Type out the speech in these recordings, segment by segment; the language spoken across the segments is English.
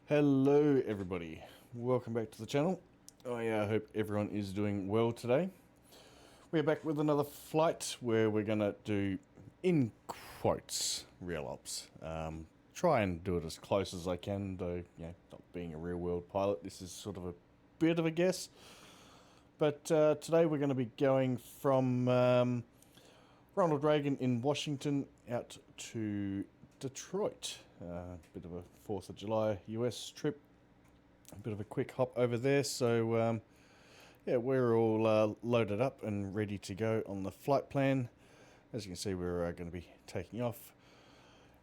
Hello everybody, welcome back to the channel. I hope everyone is doing well today. We're back with another flight where we're going to do, in quotes, real ops. Try and do it as close as I can, though, not being a real world pilot, this is sort of a bit of a guess. But today we're going to be going from Ronald Reagan in Washington out to Detroit. Bit of a 4th of July US trip. A bit of a quick hop over there. So, yeah, we're all loaded up and ready to go on the flight plan. As you can see, we're going to be taking off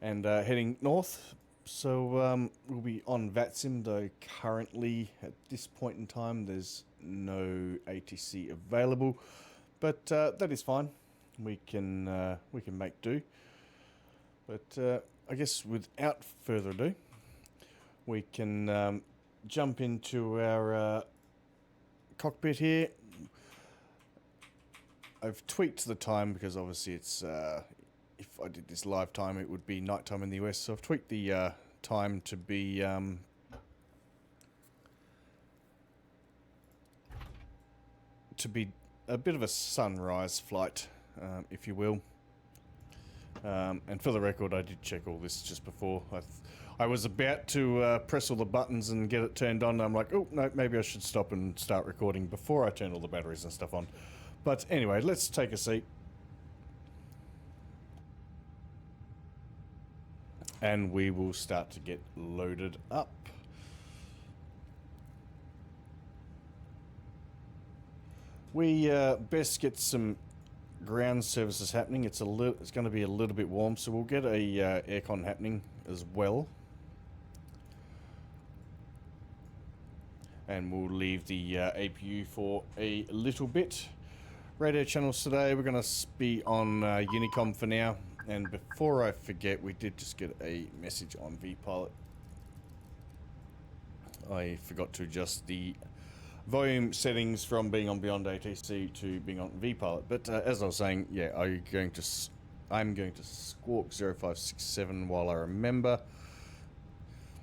and heading north. So, we'll be on VATSIM, though currently at this point in time there's no ATC available. But that is fine. We can make do. But I guess without further ado, we can jump into our cockpit here. I've tweaked the time because obviously it's if I did this live time it would be nighttime in the US, so I've tweaked the time to be a bit of a sunrise flight, if you will. And for the record, I did check all this just before. I was about to press all the buttons and get it turned on. I'm like, oh, no, maybe I should stop and start recording before I turn all the batteries and stuff on. But anyway, let's take a seat. And we will start to get loaded up. We best get some ground services happening. It's going to be a little bit warm, so we'll get a aircon happening as well, and we'll leave the APU for a little bit. Radio channels today, we're going to be on Unicom for now. And before I forget, we did just get a message on vPilot. I forgot to adjust the volume settings from being on Beyond ATC to being on vPilot. But as I was saying, yeah, I'm going to squawk 0567 while I remember,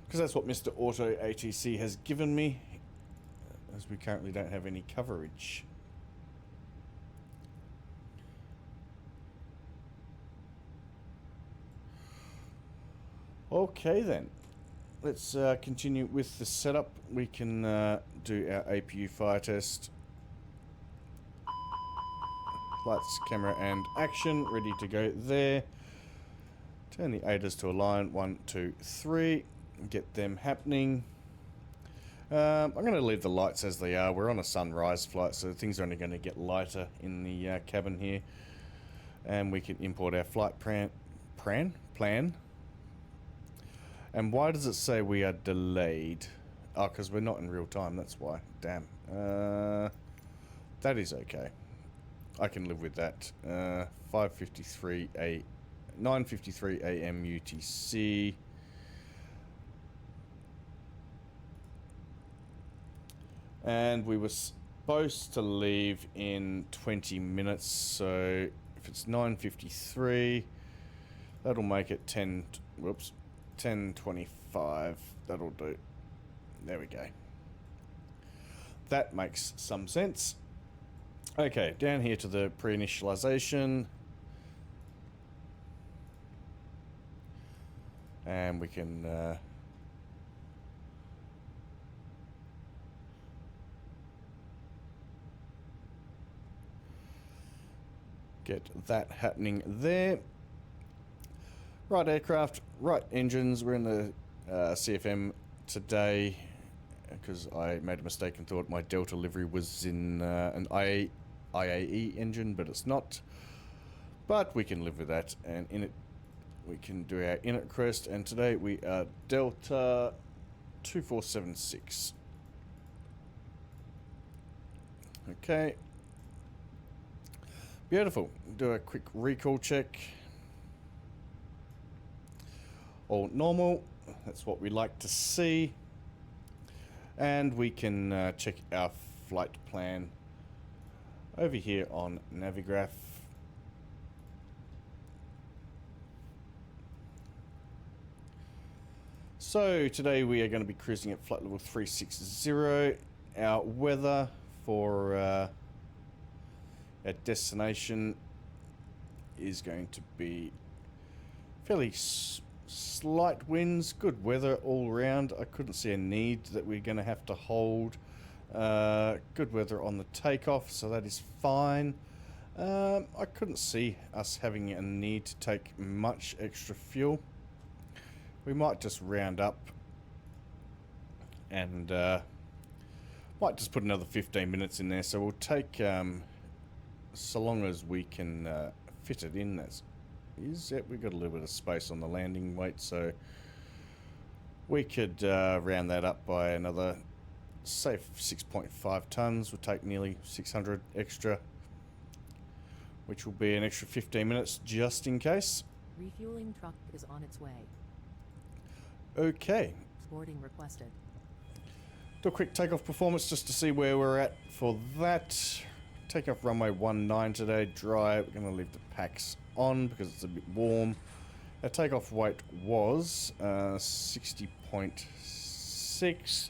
because that's what Mr. Auto ATC has given me, as we currently don't have any coverage. Okay then. Let's continue with the setup. We can do our APU fire test. Lights, camera, and action. Ready to go there. Turn the ADAS to align. 1, 2, 3. Get them happening. I'm going to leave the lights as they are. We're on a sunrise flight, so things are only going to get lighter in the cabin here. And we can import our flight plan. And why does it say we are delayed? Oh, because we're not in real time, that's why. Damn. That is okay. I can live with that. 9:53 a.m. UTC. And we were supposed to leave in 20 minutes, so if it's 9:53, that'll make it 10:25. That'll do. There we go. That makes some sense. Okay, down here to the pre-initialization. And we can get that happening there. Right aircraft, right engines. We're in the CFM today because I made a mistake and thought my Delta livery was in an IAE engine, but it's not. But we can live with that, and in it we can do our init crest, and today we are Delta 2476. Okay. Beautiful. Do a quick recall check. All normal. That's what we like to see. And we can check our flight plan over here on Navigraph. So today we are going to be cruising at flight level 360. Our weather for our destination is going to be fairly slight winds, good weather all around. I couldn't see a need that we're going to have to hold. Good weather on the takeoff, so that is fine. I couldn't see us having a need to take much extra fuel. We might just round up and might just put another 15 minutes in there. So we'll take, so long as we can fit it in. We've got a little bit of space on the landing weight, so we could round that up by another, say, 6.5 tons. We'll take nearly 600 extra, which will be an extra 15 minutes just in case. Refueling truck is on its way. Okay. Boarding requested. Do a quick takeoff performance just to see where we're at for that. Takeoff runway 19 today, dry. We're going to leave the packs on because it's a bit warm. Our takeoff weight was 60.6.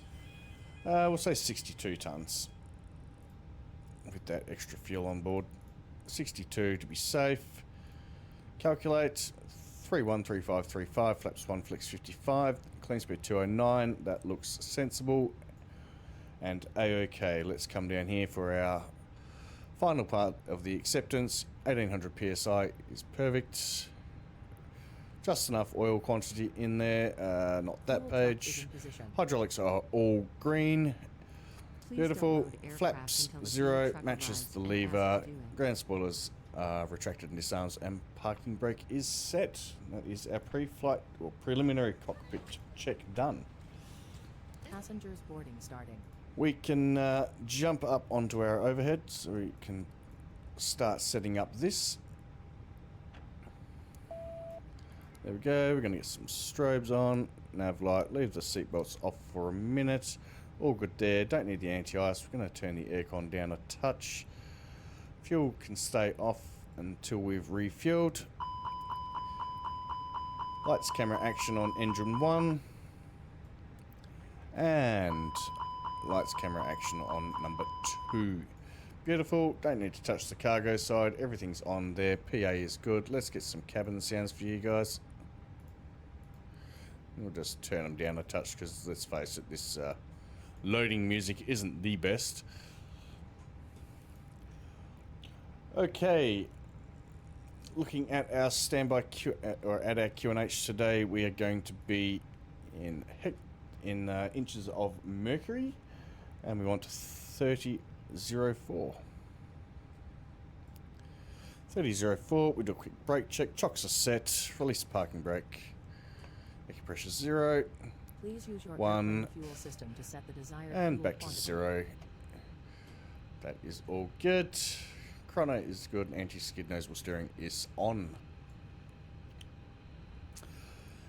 We'll say 62 tons with that extra fuel on board. 62 to be safe. Calculate 313535, flaps 1, flex 55, clean speed 209. That looks sensible and a-okay. Let's come down here for our final part of the acceptance. 1800 psi is perfect. Just enough oil quantity in there. Not that page. Hydraulics are all green. Beautiful. Flaps 0, matches the lever. Ground spoilers are retracted and disarms, and parking brake is set. That is our pre-flight or preliminary cockpit check done. Passengers boarding starting. We can jump up onto our overhead, so we can start setting up this. There we go. We're going to get some strobes on. Nav light. Leave the seatbelts off for a minute. All good there. Don't need the anti-ice. We're going to turn the aircon down a touch. Fuel can stay off until we've refueled. Lights, camera, action on engine 1. And lights, camera, action on number 2. Beautiful. Don't need to touch the cargo side. Everything's on there. PA is good. Let's get some cabin sounds for you guys. We'll just turn them down a touch because, let's face it, this loading music isn't the best. Okay, looking at our standby at our QNH today, we are going to be in inches of mercury, and we want 3004. 3004. We do a quick brake check. Chocks are set. Release the parking brake. Air pressure 0. Please use your 1 fuel system to set the desired and fuel back to quantity. 0. That is all good. Chrono is good. Anti-skid nozzle steering is on.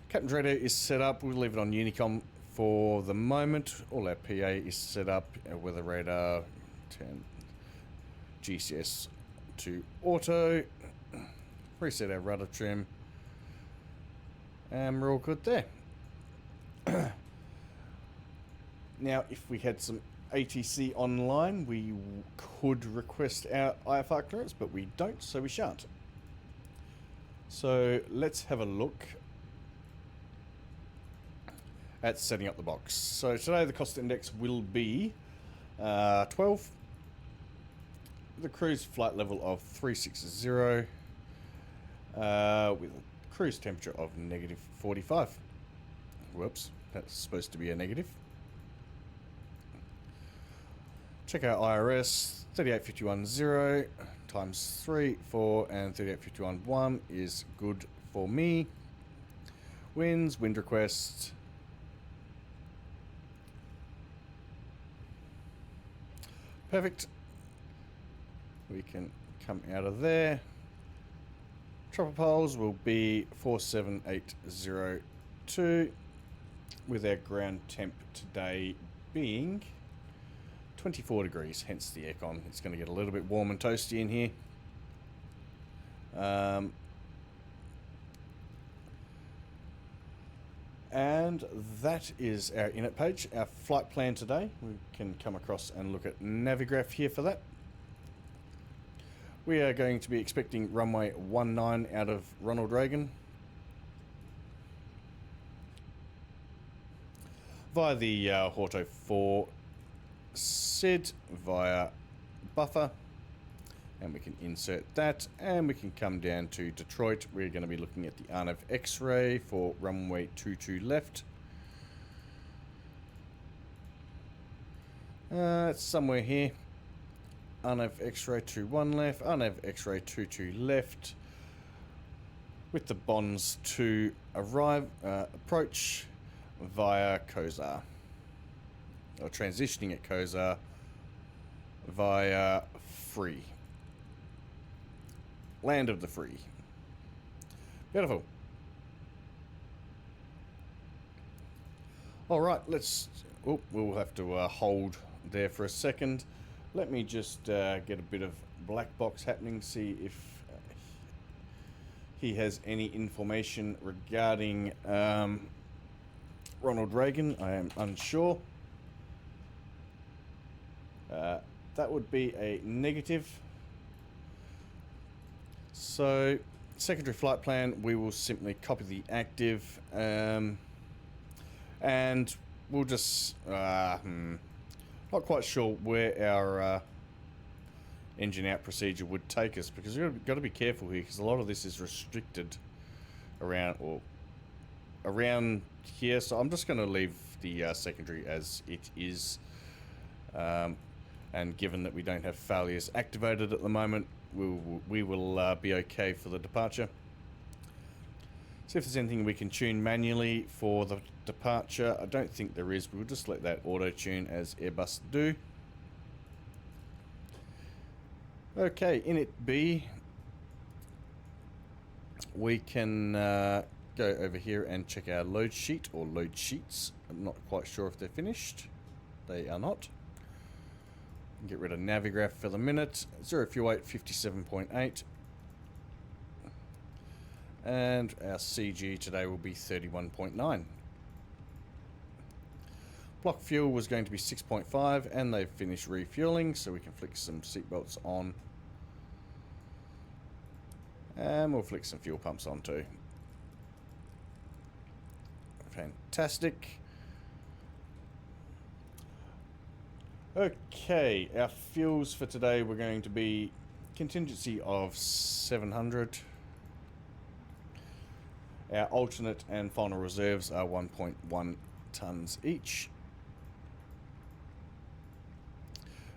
Captain's radio is set up. We'll leave it on Unicom for the moment. All our PA is set up. Our weather radar, turn GCS to auto. Reset our rudder trim. And we're all good there. Now, if we had some ATC online, we could request our IFR clearance, but we don't, so we shan't. So let's have a look at setting up the box. So today the cost index will be 12. The cruise flight level of 360 with a cruise temperature of -45. Whoops, that's supposed to be a negative. Check our IRS. 38510 times 3, 4, and 38511 is good for me. Winds, wind request. Perfect. We can come out of there. Tropper poles will be 47802 with our ground temp today being 24 degrees, hence the aircon. It's going to get a little bit warm and toasty in here. And that is our init page, our flight plan today. We can come across and look at Navigraph here for that. We are going to be expecting runway 19 out of Ronald Reagan via the Horto 4 SID via BUFFR, and we can insert that, and we can come down to Detroit. We're going to be looking at the RNAV X-ray for runway 22 left. It's somewhere here. RNAV X-ray 21 left, RNAV X-ray 22 left, with the bonds to arrive, approach via KOZAR, or transitioning at KOZAR via free. Land of the free. Beautiful. Alright, let's... Oh, we'll have to hold there for a second. Let me just get a bit of black box happening, see if he has any information regarding Ronald Reagan. I am unsure. That would be a negative. So, secondary flight plan, we will simply copy the active, and we'll just, not quite sure where our engine out procedure would take us, because we've got to be careful here, because a lot of this is restricted around here. So I'm just going to leave the secondary as it is, and given that we don't have failures activated at the moment, we will be okay for the departure. See if there's anything we can tune manually for the departure. I don't think there is. We'll just let that auto tune as Airbus do. Okay, in it B, we can go over here and check our load sheet or load sheets. I'm not quite sure if they're finished. They are not. Get rid of Navigraph for the minute. 0 fuel weight 57.8. And our CG today will be 31.9. Block fuel was going to be 6.5, and they've finished refueling, so we can flick some seatbelts on. And we'll flick some fuel pumps on too. Fantastic. Okay, our fuels for today we're going to be contingency of 700. Our alternate and final reserves are 1.1 tons each.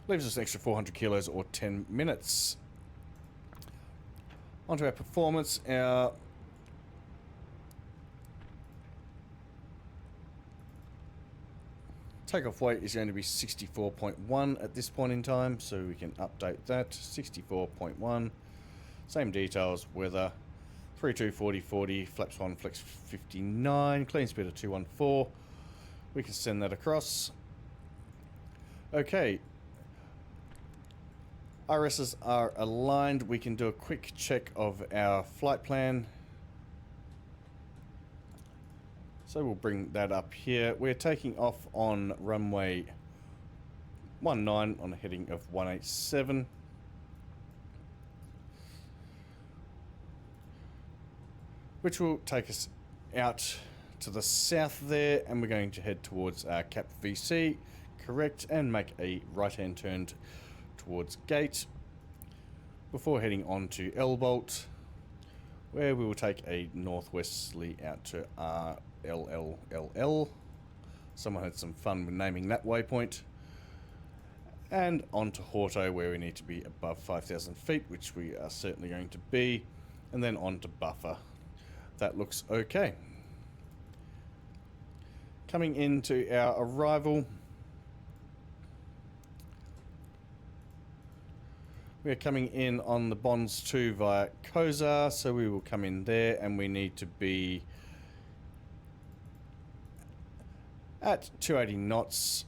Leaves us an extra 400 kilos or 10 minutes. Onto our performance. Our takeoff weight is going to be 64.1 at this point in time, so we can update that. 64.1. Same details, weather. 32, 40, 40, flaps 1, flex 59, clean speed of 214. We can send that across. Okay. RSs are aligned. We can do a quick check of our flight plan. So we'll bring that up here. We're taking off on runway 19 on a heading of 187. Which will take us out to the south there, and we're going to head towards Cap VC, correct, and make a right-hand turn towards gate before heading on to L-Bolt, where we will take a northwesterly out to RLLLL. Someone had some fun with naming that waypoint. And on to Horto, where we need to be above 5,000 feet, which we are certainly going to be, and then on to BUFFR. That looks okay. Coming into our arrival, we are coming in on the bonds 2 via KOZAR, so we will come in there, and we need to be at 280 knots.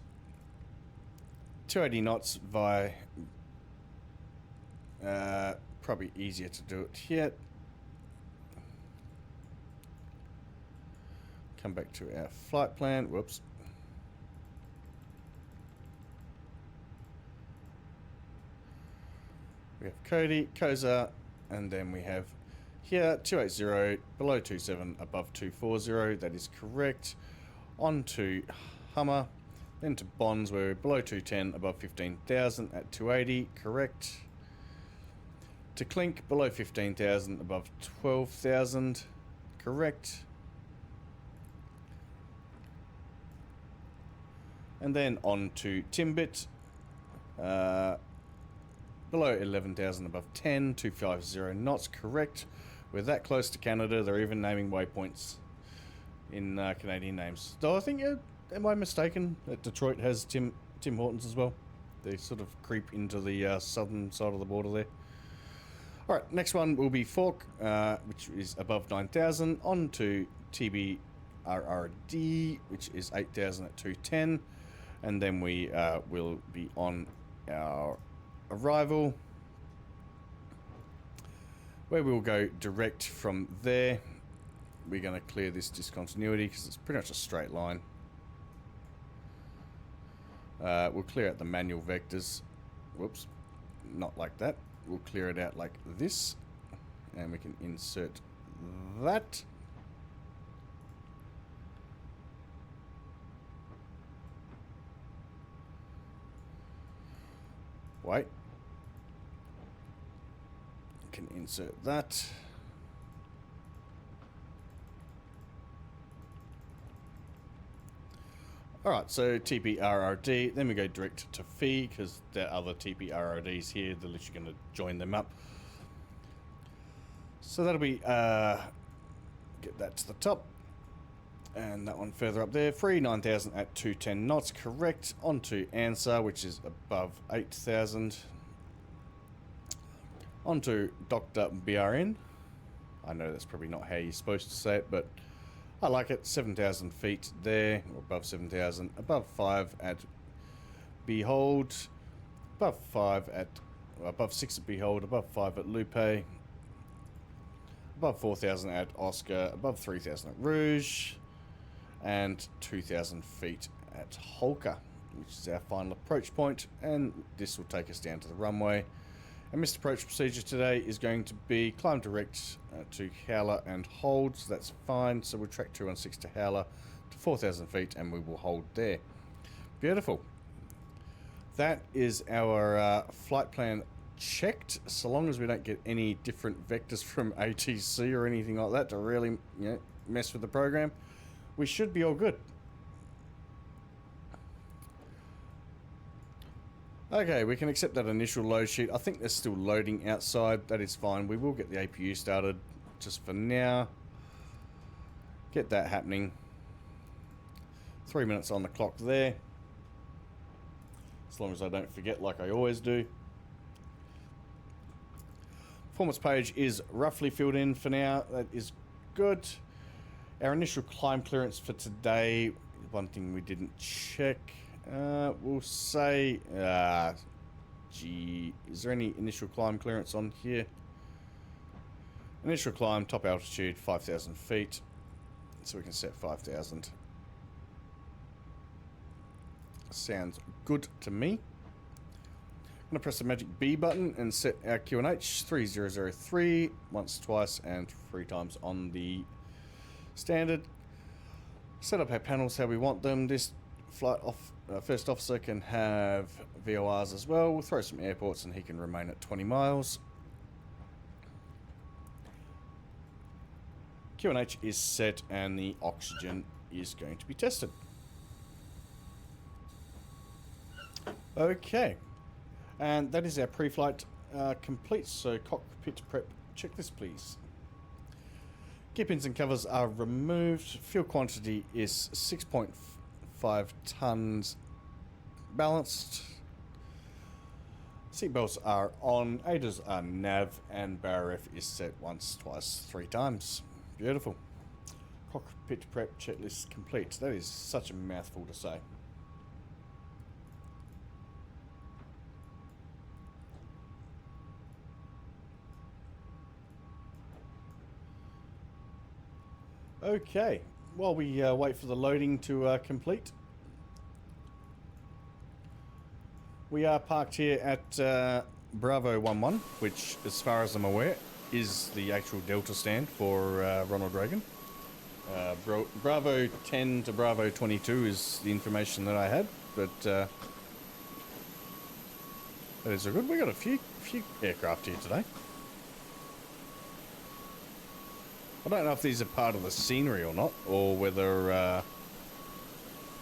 280 knots via probably easier to do it here. come back to our flight plan. Whoops. We have Cody, KOZAR, and then we have here 280, below 27, above 240. That is correct. On to Hummer, then to Bonds, where we're below 210, above 15,000 at 280. Correct. To Clink, below 15,000, above 12,000. Correct. And then on to Timbit, below 11,000, above 10, 250 knots. Correct. We're that close to Canada, they're even naming waypoints in Canadian names. Though I think, am I mistaken, that Detroit has Tim Hortons as well? They sort of creep into the southern side of the border there. Alright, next one will be Fork, which is above 9,000. On to TBRRD, which is 8,000 at 210. And then we will be on our arrival, where we'll go direct from there. We're going to clear this discontinuity because it's pretty much a straight line. We'll clear out the manual vectors. Whoops, not like that. We'll clear it out like this, and we can insert that. Wait. Can insert that. Alright, so TPRRD, then we go direct to Phi, because there are other TPRRDs here, they're literally going to join them up. So that'll be, get that to the top, and that one further up there, free 9,000 at 210 knots, correct. Onto Ansar, which is above 8,000. Onto Dr. BRN. I know that's probably not how you're supposed to say it, but I like it. 7,000 feet there, or above 7,000. Above 5 at Behold. Above 5 at, above 6 at Behold. Above 5 at Lupe. Above 4,000 at Oscar. Above 3,000 at Rouge. And 2,000 feet at Holker, which is our final approach point. And this will take us down to the runway. And missed approach procedure today is going to be climb direct to Howler and hold, so that's fine. So we'll track 216 to Howler to 4,000 feet and we will hold there. Beautiful. That is our flight plan checked, so long as we don't get any different vectors from ATC or anything like that to really, mess with the program. We should be all good. Okay, we can accept that initial load sheet. I think they're still loading outside. That is fine. We will get the APU started just for now. Get that happening. 3 minutes on the clock there. As long as I don't forget like I always do. Performance page is roughly filled in for now. That is good. Our initial climb clearance for today, one thing we didn't check. We'll say, gee, is there any initial climb clearance on here? Initial climb, top altitude, 5,000 feet. So we can set 5,000. Sounds good to me. I'm going to press the magic B button and set our QNH 3003 once, twice, and 3 times on the standard. Set up our panels how we want them. This flight first officer can have VORs as well. We'll throw some airports and he can remain at 20 miles. QNH is set and the oxygen is going to be tested. Okay, and that is our pre-flight complete. So cockpit prep, check this please. Gear pins and covers are removed. Fuel quantity is 6.5 tons balanced. Seatbelts are on. ADAs are nav and BARF is set once, twice, 3 times. Beautiful. Cockpit prep checklist complete. That is such a mouthful to say. Okay, while we wait for the loading to complete, we are parked here at Bravo 11, which, as far as I'm aware, is the actual Delta stand for Ronald Reagan. Bravo 10 to Bravo 22 is the information that I had, but that is all good. We got a few aircraft here today. I don't know if these are part of the scenery or not, or whether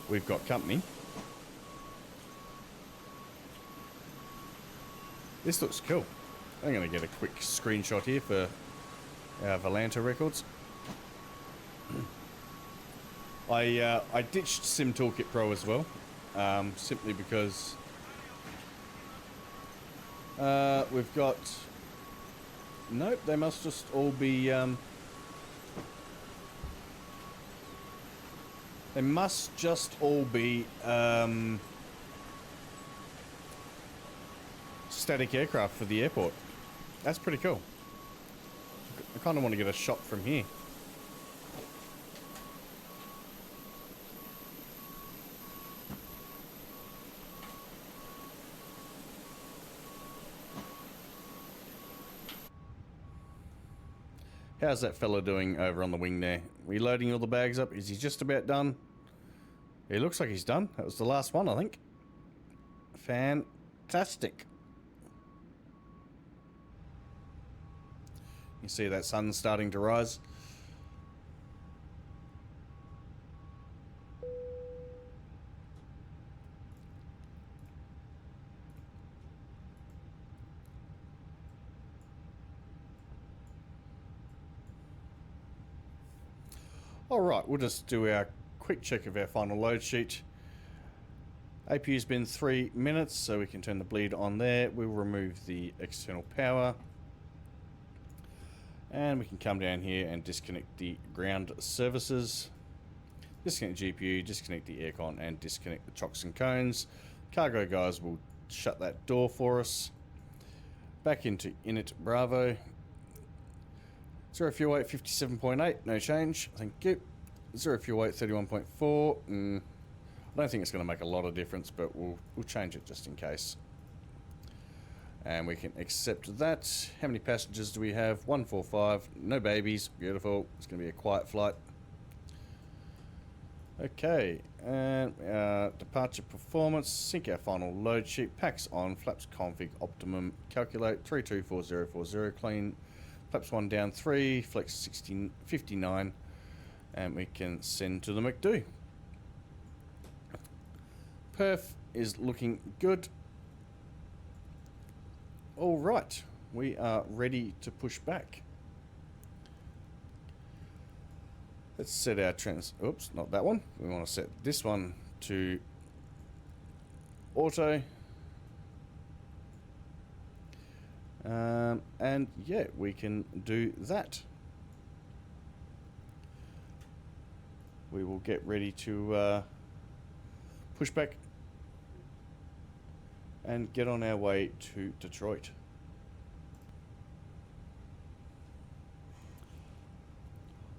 we've got company. This looks cool. I'm going to get a quick screenshot here for our Volanta records. I ditched Sim Toolkit Pro as well, simply because we've got... Nope, they must just all be... they must just all be static aircraft for the airport. That's pretty cool. I kind of want to get a shot from here. How's that fella doing over on the wing there? We loading all the bags up? Is he just about done? It looks like he's done. That was the last one, I think. Fantastic. You see that sun starting to rise. Alright, we'll just do our quick check of our final load sheet. APU's been 3 minutes, so we can turn the bleed on there. We'll remove the external power. And we can come down here and disconnect the ground services. Disconnect GPU, disconnect the aircon, and disconnect the chocks and cones. Cargo guys will shut that door for us. Back into Init Bravo. 0 fuel weight 57.8, no change, thank you. 0 fuel weight 31.4. I don't think it's going to make a lot of difference, but we'll change it just in case. And we can accept that. How many passengers do we have? 145. No babies. Beautiful. It's going to be a quiet flight. Okay. And departure performance. Sync our final load sheet. Packs on. Flaps config optimum. Calculate 324040. Clean. Flaps 1 down 3. Flex 59. And we can send to the McDo. Perf is looking good. All right, we are ready to push back. Let's set our oops, not that one. We want to set this one to auto. And yeah, we can do that. We will get ready to push back and get on our way to Detroit.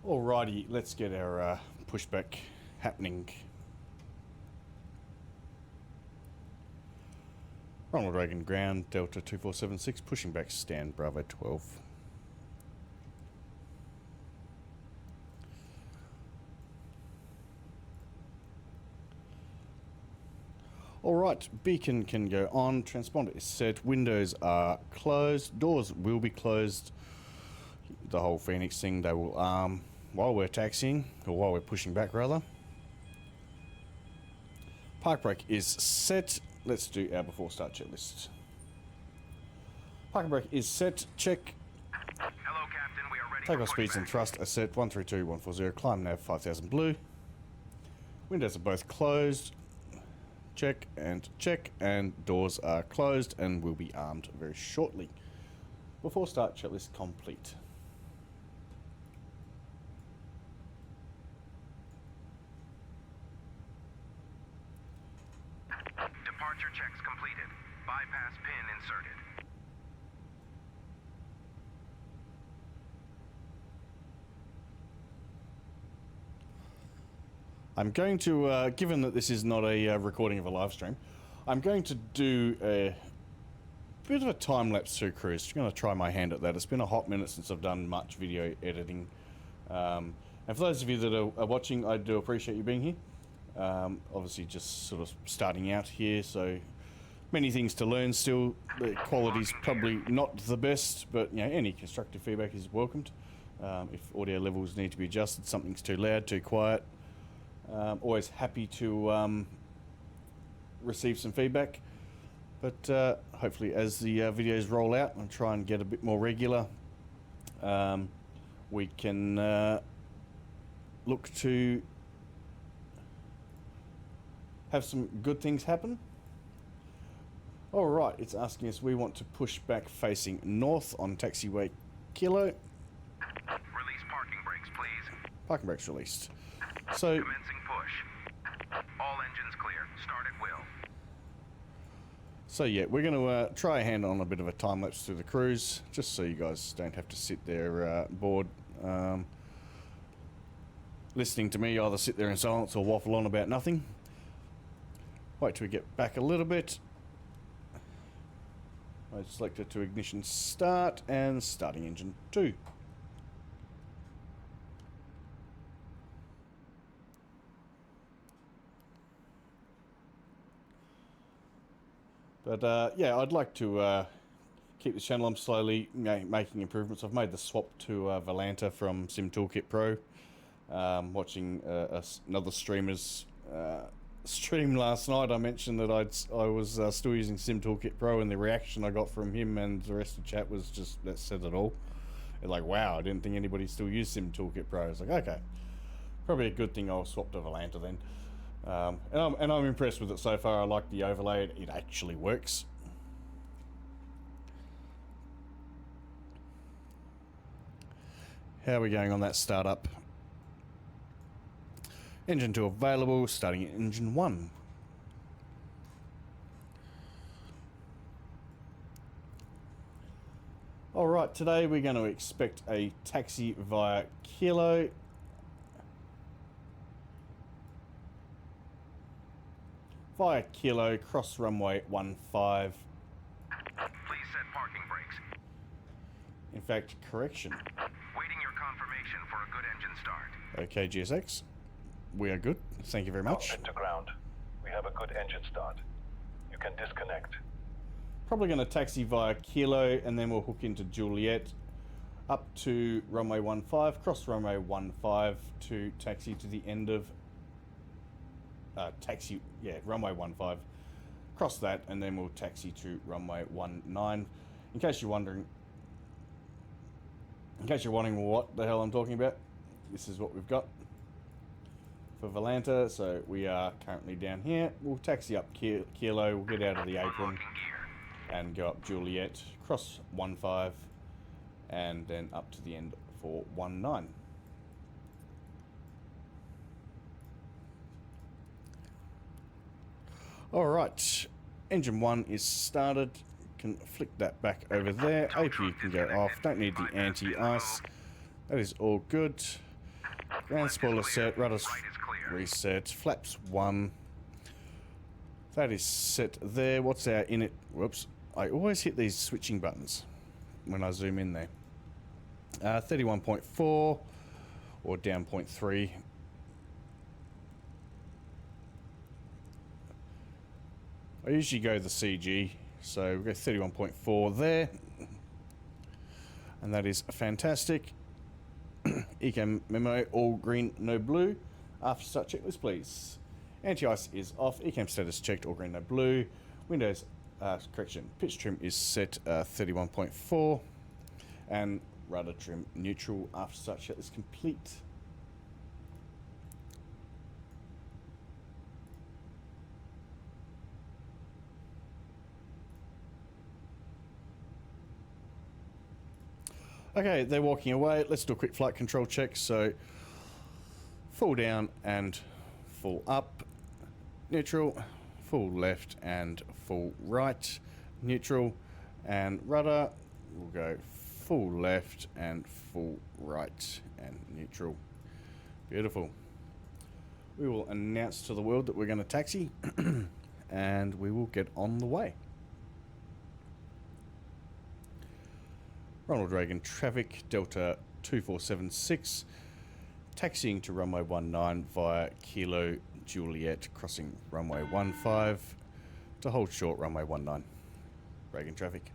Alrighty, let's get our pushback happening. Ronald Reagan ground, Delta 2476, pushing back stand Bravo 12. Alright, beacon can go on, transponder is set, windows are closed, doors will be closed. The whole Fenix thing, they will arm while we're taxiing, or while we're pushing back rather. Park brake is set. Let's do our before start checklist. Parking brake is set, check. Hello, Captain, we are ready. Takeoff speeds and thrust are set, 132140, climb nav 5000 blue. Windows are both closed. Check, and doors are closed and will be armed very shortly. Before start, checklist complete. Departure checks completed. Bypass pin inserted. I'm going to, given that this is not a recording of a live stream, I'm going to do a bit of a time-lapse through cruise. I'm going to try my hand at that. It's been a hot minute since I've done much video editing. And for those of you that are watching, I do appreciate you being here. Obviously just sort of starting out here, so many things to learn still. The quality's probably not the best, but you know, any constructive feedback is welcomed. If audio levels need to be adjusted, something's too loud, too quiet, always happy to receive some feedback. But hopefully as the videos roll out and try and get a bit more regular, we can look to have some good things happen. Alright, it's asking us, we want to push back facing north on taxiway Kilo. Release parking brakes, please. Parking brakes released. So, Commencing push. All engines clear. Start at will. so yeah, we're going to try a hand on a bit of a time lapse through the cruise, just so you guys don't have to sit there bored, listening to me either sit there in silence or waffle on about nothing. Wait till we get back a little bit. I selected to ignition start and starting engine 2. But yeah, I'd like to keep this channel. I'm slowly making improvements. I've made the swap to Volanta from Sim Toolkit Pro. Watching another streamer's stream last night, I mentioned that I was still using Sim Toolkit Pro, and the reaction I got from him and the rest of the chat was just, that said it all. They're like, wow, I didn't think anybody still used Sim Toolkit Pro. I was like, okay, probably a good thing I'll swap to Volanta then. And I'm impressed with it so far. I like the overlay. It actually works. How are we going on that startup? Engine 2 available, starting at engine 1. Alright, today we're going to expect a taxi via Kilo. Via Kilo, cross runway 15. Please set parking brakes. In fact, correction. Waiting your confirmation for a good engine start. Okay, GSX. We are good. Thank you very much. Cockpit to ground. We have a good engine start. You can disconnect. Probably going to taxi via Kilo, and then we'll hook into Juliet up to runway 15, cross runway 15 to taxi to the end of runway 15. Cross that, and then we'll taxi to runway 19. In case you're wondering what the hell I'm talking about, this is what we've got for Volanta. So we are currently down here. We'll taxi up Kilo, we'll get out of the apron Locking gear. and go up Juliet, cross 15, and then up to the end for 19. Alright, engine 1 is started. Can flick that back over there. APU can go off. Don't need the anti-ice. That is all good. Ground spoiler set, rudders reset, flaps 1. That is set there. What's our init? Whoops. I always hit these switching buttons when I zoom in there. 31.4 or down 0.3. I usually go the CG, so we go 31.4 there. And that is fantastic. Ecam memo, all green, no blue. After start checklist, please. Anti-ice is off. Ecam status checked, all green, no blue. Windows, correction, pitch trim is set 31.4. And rudder trim neutral. After start checklist complete. Okay, they're walking away. Let's do a quick flight control check. So, full down and full up, neutral, full left and full right, neutral, and rudder. We'll go full left and full right and neutral. Beautiful. we will announce to the world that we're going to taxi and we will get on the way. Ronald Reagan traffic, Delta 2476, taxiing to runway 19 via Kilo Juliet, crossing runway 15 to hold short runway 19. Reagan traffic.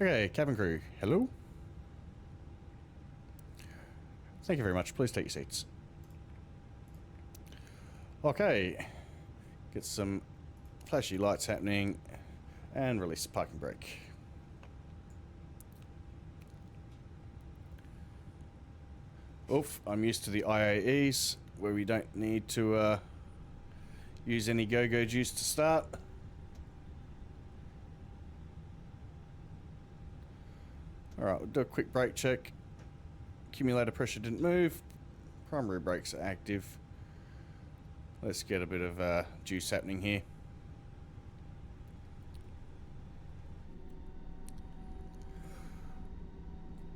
Okay, cabin crew, hello. Thank you very much. Please take your seats. Okay, get some flashy lights happening and release the parking brake. Oof, I'm used to the IAEs where we don't need to use any go-go juice to start. Alright, we'll do a quick brake check. Accumulator pressure didn't move. Primary brakes are active. Let's get a bit of juice happening here.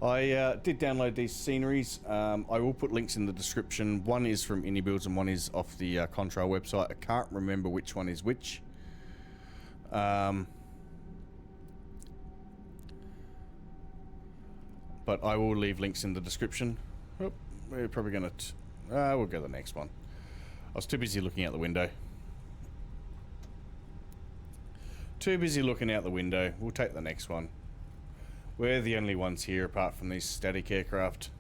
I did download these sceneries. I will put links in the description. One is from IndyBuilds and one is off the Contrail website. I can't remember which one is which. But I will leave links in the description. Oh, we're probably going to... we'll go to the next one. I was too busy looking out the window. Too busy looking out the window. We'll take the next one. We're the only ones here apart from these static aircraft.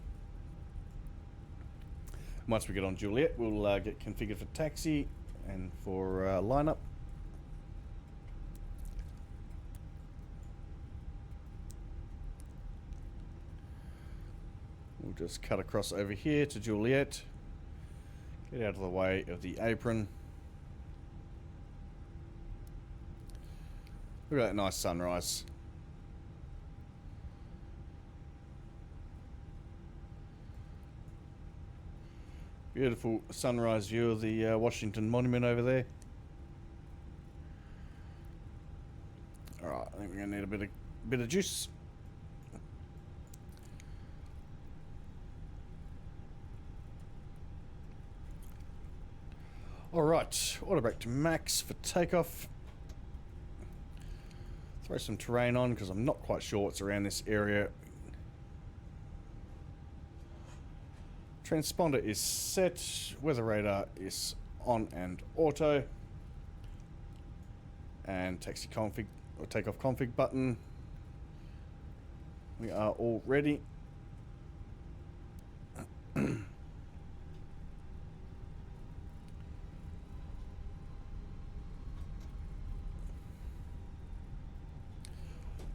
Once we get on Juliet, we'll get configured for taxi and for lineup. We'll just cut across over here to Juliet. Get out of the way of the apron. Look at that nice sunrise. Beautiful sunrise view of the Washington Monument over there. Alright, I think we're going to need a bit of juice. Alright, auto brake to max for takeoff. Throw some terrain on because I'm not quite sure what's around this area. Transponder is set, weather radar is on and auto, and taxi config or takeoff config button. We are all ready.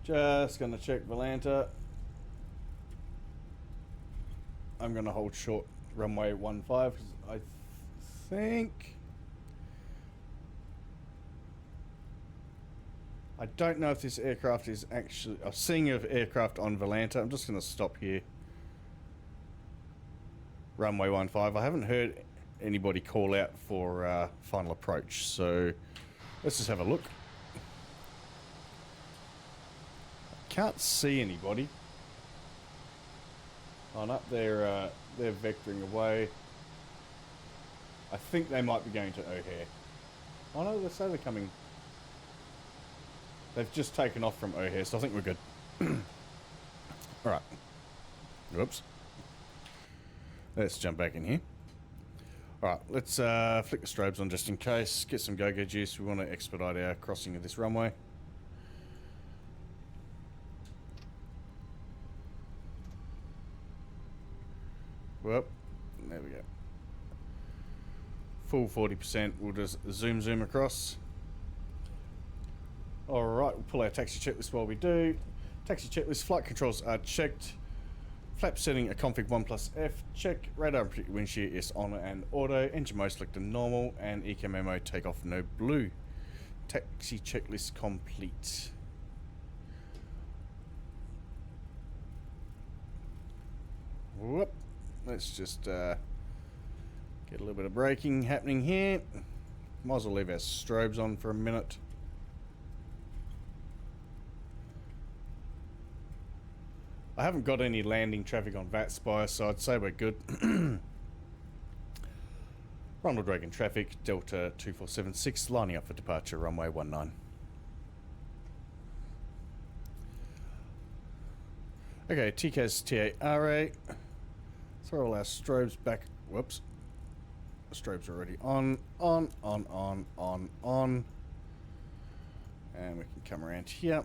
Just gonna check Volanta. I'm going to hold short runway 15 because I think... I don't know if this aircraft is actually... I'm seeing of aircraft on Volanta. I'm just going to stop here. Runway 15. I haven't heard anybody call out for final approach, so let's just have a look. Can't see anybody. On up there, they're vectoring away. I think they might be going to O'Hare. Oh no, they say they're coming. They've just taken off from O'Hare, so I think we're good. Alright. Whoops. Let's jump back in here. Alright, let's flick the strobes on just in case. Get some go-go juice. We want to expedite our crossing of this runway. Well, there we go. Full 40%. We'll just zoom across. Alright, we'll pull our taxi checklist while we do. Taxi checklist, flight controls are checked. Flap setting a config 1+F, check. Radar and predicted wind shear is on and auto. Engine mode selected normal. And ECAM memo takeoff no blue. Taxi checklist complete. Whoop. Let's just get a little bit of braking happening here. Might as well leave our strobes on for a minute. I haven't got any landing traffic on VATSPY, so I'd say we're good. Ronald Reagan traffic, Delta 2476, lining up for departure, runway 19. Okay, TKSTA-RA. Throw all our strobes back. Whoops. Strobes are already on. And we can come around here.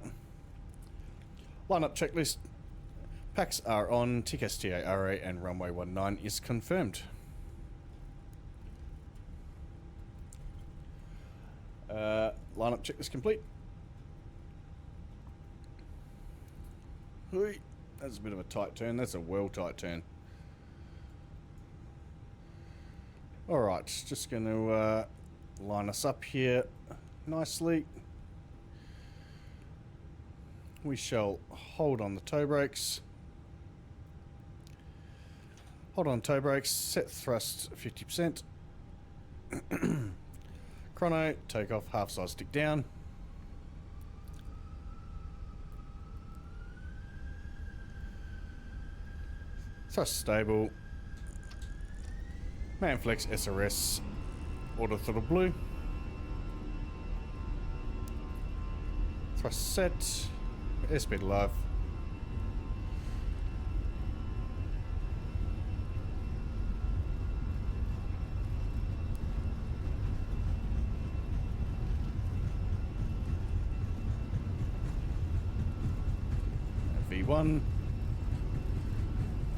Line-up checklist. Packs are on. TKSTA-RA and runway 19 is confirmed. Line-up checklist complete. Hui. That's a bit of a tight turn. That's a well tight turn. Alright, just going to line us up here nicely. We shall hold on the toe brakes. Hold on toe brakes, set thrust 50%. Chrono, take off, half size stick down. Thrust stable. Manflex SRS, auto throttle blue. Thrust set, airspeed alive. V1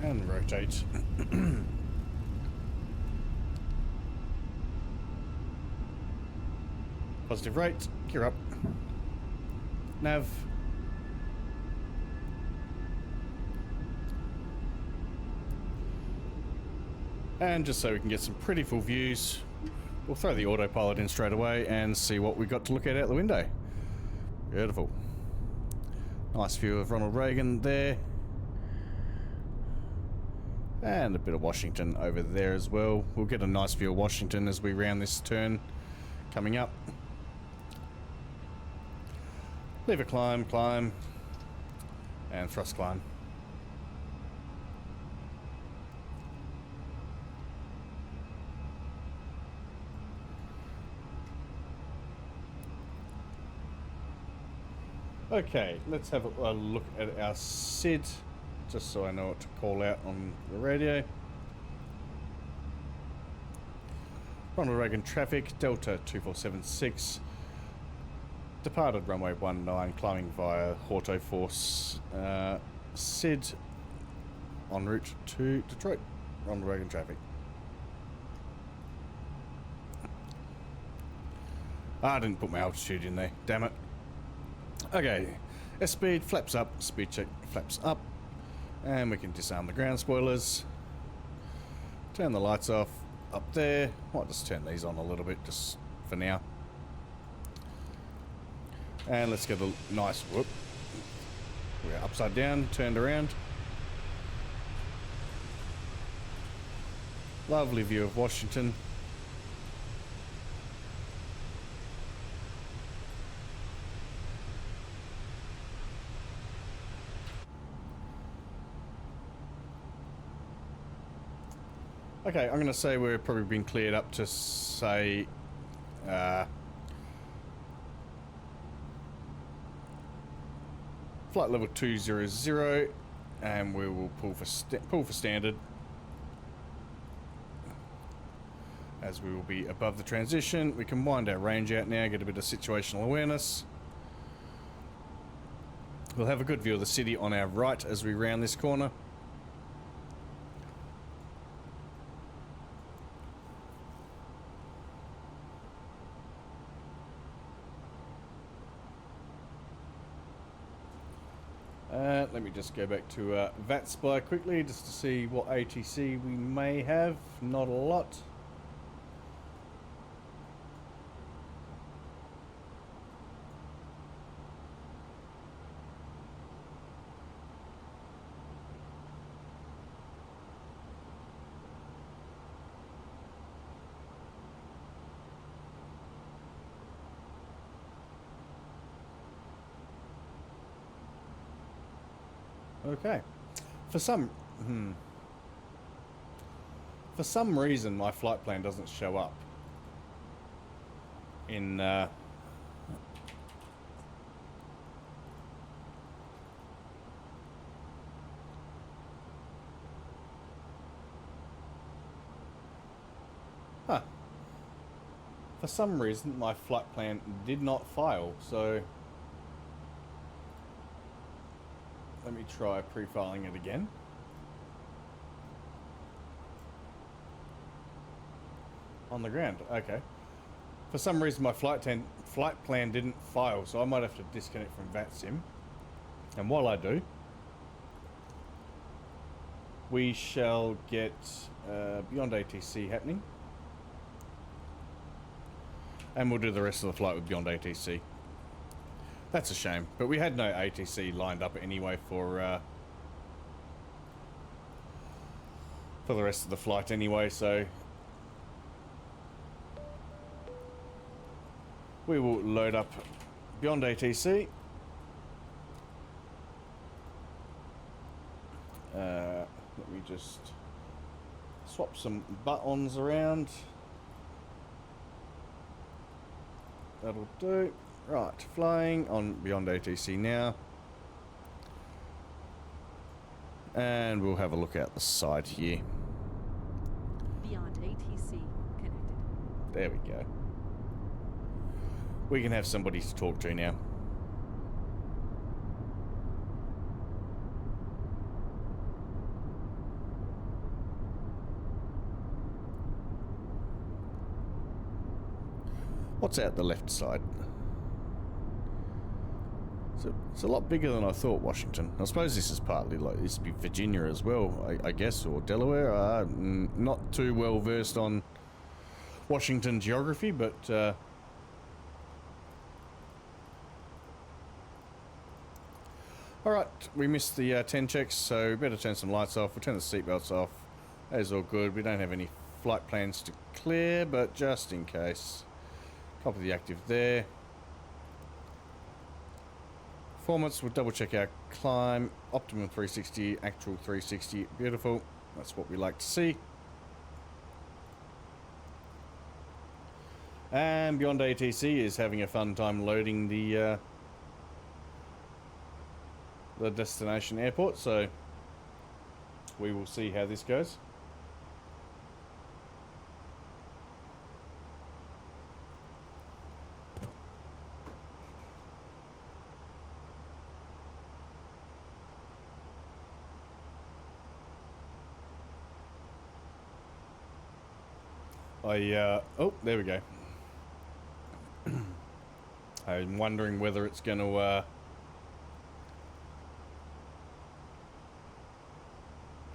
and rotate. Positive rate, gear up. Nav. And just so we can get some pretty full views, we'll throw the autopilot in straight away and see what we got to look at out the window. Beautiful. Nice view of Ronald Reagan there. And a bit of Washington over there as well. We'll get a nice view of Washington as we round this turn coming up. Lever climb, climb, and thrust climb. Okay, let's have a look at our SID, just so I know what to call out on the radio. Ronald Reagan traffic, Delta 2476. Departed runway 19, climbing via Horto Force. SID en route to Detroit. Ronald Reagan traffic. I didn't put my altitude in there, damn it. Okay, S-speed, flaps up, speed check, flaps up. And we can disarm the ground spoilers. Turn the lights off up there. Might just turn these on a little bit just for now. And let's get a nice whoop. We're upside down, turned around. Lovely view of Washington. Okay, I'm going to say we're probably been cleared up to say flight level 200, and we will pull for standard, as we will be above the transition. We can wind our range out now, get a bit of situational awareness. We'll have a good view of the city on our right as we round this corner. Let me just go back to VAT Spy quickly, just to see what ATC we may have. Not a lot. Okay. For some... For some reason, my flight plan doesn't show up in huh. For some reason, my flight plan did not file, so let me try pre-filing it again. On the ground, okay. For some reason, my flight plan didn't file, so I might have to disconnect from VATSIM. And while I do, we shall get Beyond ATC happening. And we'll do the rest of the flight with Beyond ATC. That's a shame, but we had no ATC lined up anyway for the rest of the flight anyway, so we will load up Beyond ATC. Let me just swap some buttons around. That'll do. Right, flying on Beyond ATC now. And we'll have a look out the side here. Beyond ATC connected. There we go. We can have somebody to talk to now. What's out the left side? So it's a lot bigger than I thought, Washington. I suppose this is partly like this would be Virginia as well, I guess, or Delaware. Not too well versed on Washington geography, but alright, we missed the 10 checks, so we better turn some lights off. We'll turn the seatbelts off. That is all good. We don't have any flight plans to clear, but just in case. Copy the active there. Performance, we'll double check our climb. Optimum 360, actual 360. Beautiful. That's what we like to see. And Beyond ATC is having a fun time loading the destination airport, so we will see how this goes. Oh, there we go. I'm wondering whether it's going to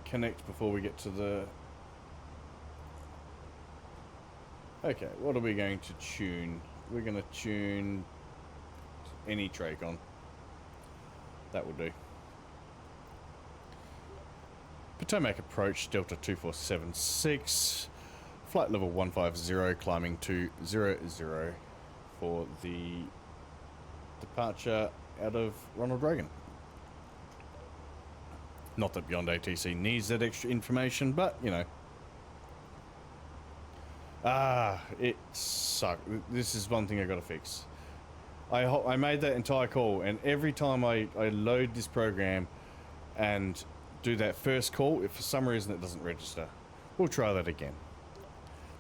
connect before we get to the... Okay, what are we going to tune? We're going to tune any Tracon. That will do. Potomac approach, Delta 2476. Flight level 150, climbing to 00 for the departure out of Ronald Reagan. Not that Beyond ATC needs that extra information, but, you know. It sucked. This is one thing I gotta fix. I made that entire call, and every time I load this program and do that first call, if for some reason it doesn't register. We'll try that again.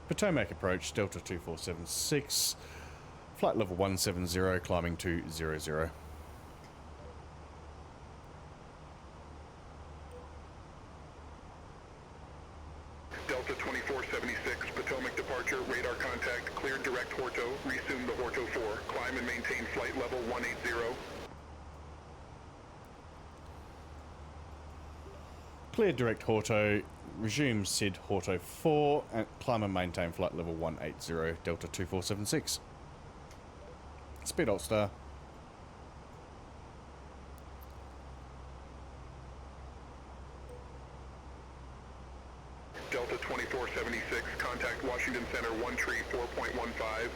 Potomac approach, Delta 2476, flight level 170, climbing to 00. Delta 2476, Potomac departure, radar contact, cleared direct Horto, resume the Horto 4, climb and maintain flight level 180. Clear direct Horto, resume SID Horto 4, and climb and maintain flight level 180, Delta 2476. Speed Alt Star. Delta 2476, contact Washington Center 134.15.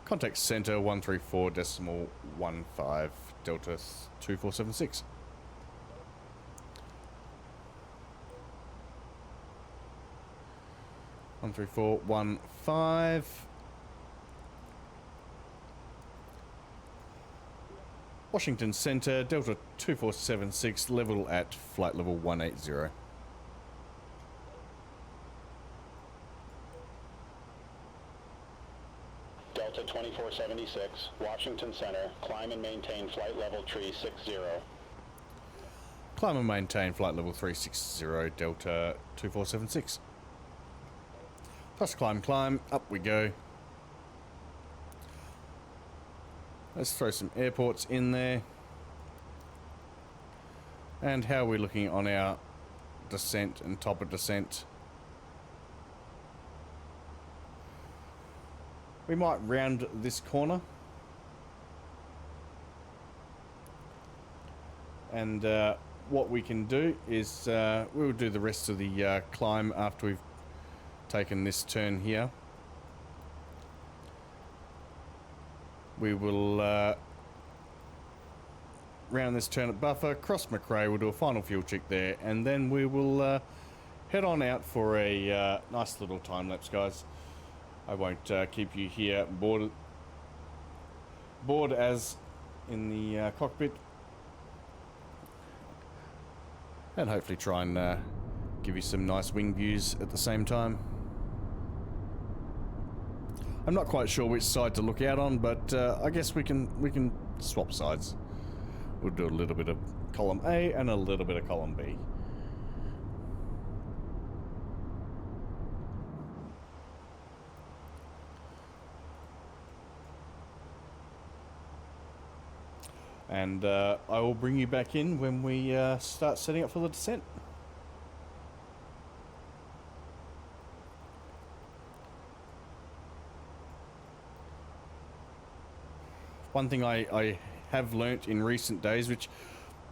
Contact Center 134.15, Delta 2476. 13415. Washington Center, Delta 2476, level at flight level 180. Delta 2476, Washington Center, climb and maintain flight level 360. Climb and maintain flight level 360, Delta 2476. Plus climb, up we go. Let's throw some airports in there. And how are we looking on our descent and top of descent? We might round this corner. And what we can do is we'll do the rest of the climb after we've taken this turn here. We will round this turn at BUFFR, cross McRae, we'll do a final fuel check there, and then we will head on out for a nice little time lapse, guys. I won't keep you here bored as in the cockpit, and hopefully try and give you some nice wing views at the same time. I'm not quite sure which side to look out on, but I guess we can swap sides. We'll do a little bit of column A and a little bit of column B. And I will bring you back in when we start setting up for the descent. One thing I have learnt in recent days, which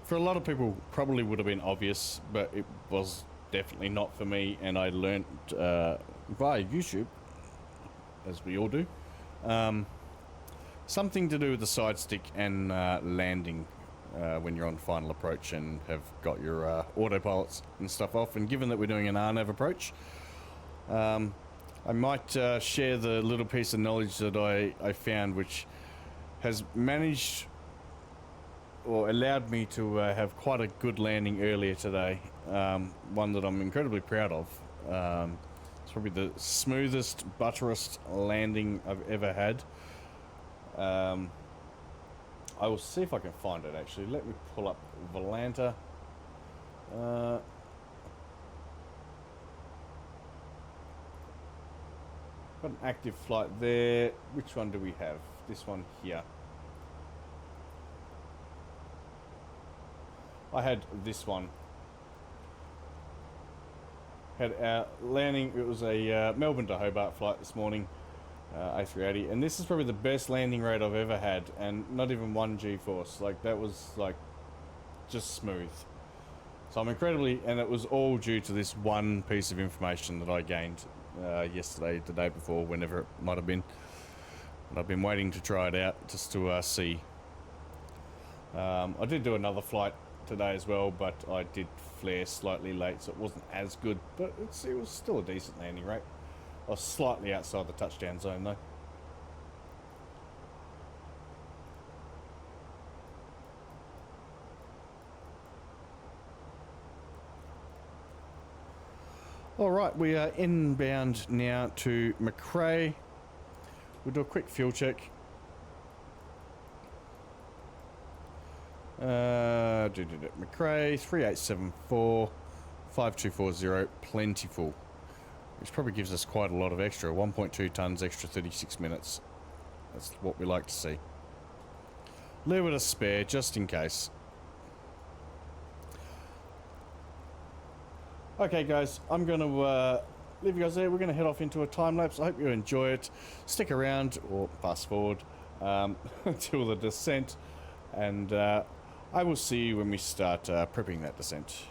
for a lot of people probably would have been obvious, but it was definitely not for me, and I learnt via YouTube, as we all do, something to do with the side stick and landing when you're on final approach and have got your autopilots and stuff off. And given that we're doing an RNAV approach, I might share the little piece of knowledge that I found, which has managed or allowed me to have quite a good landing earlier today. One that I'm incredibly proud of. It's probably the smoothest, butterest landing I've ever had. I will see if I can find it actually. Let me pull up Volanta. Got an active flight there. Which one do we have? This one here. I had this one. Had our landing, it was a Melbourne to Hobart flight this morning, A380, and this is probably the best landing rate I've ever had, and not even one G-force. Like, that was like just smooth. So I'm incredibly, and it was all due to this one piece of information that I gained yesterday, the day before, whenever it might have been. And I've been waiting to try it out just to see. I did do another flight today as well, but I did flare slightly late, so it wasn't as good, but it was still a decent landing rate. I was slightly outside the touchdown zone though. Alright, we are inbound now to McRae. We'll do a quick fuel check. McRae 3874 5240, plentiful, which probably gives us quite a lot of extra, 1.2 tons extra, 36 minutes. That's what we like to see. A little bit of spare just in case. Okay guys, I'm going to leave you guys there. We're going to head off into a time lapse. I hope you enjoy it. Stick around or fast forward until the descent, and I will see you when we start prepping that descent.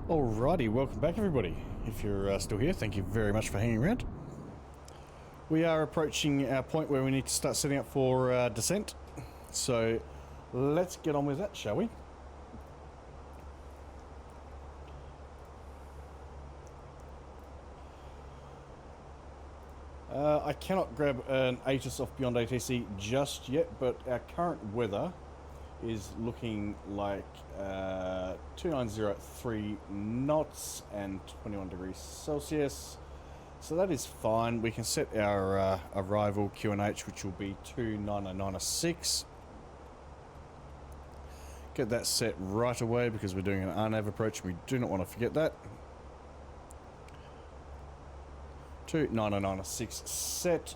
Alrighty, welcome back everybody. If you're still here, thank you very much for hanging around. We are approaching our point where we need to start setting up for descent. So let's get on with that, shall we? I cannot grab an ATIS off beyond ATC just yet, but our current weather is looking like 2903 at 3 knots and 21 degrees Celsius. So that is fine. We can set our arrival QNH, which will be 29096. Get that set right away because we're doing an RNAV approach. We do not want to forget that. 29096 set.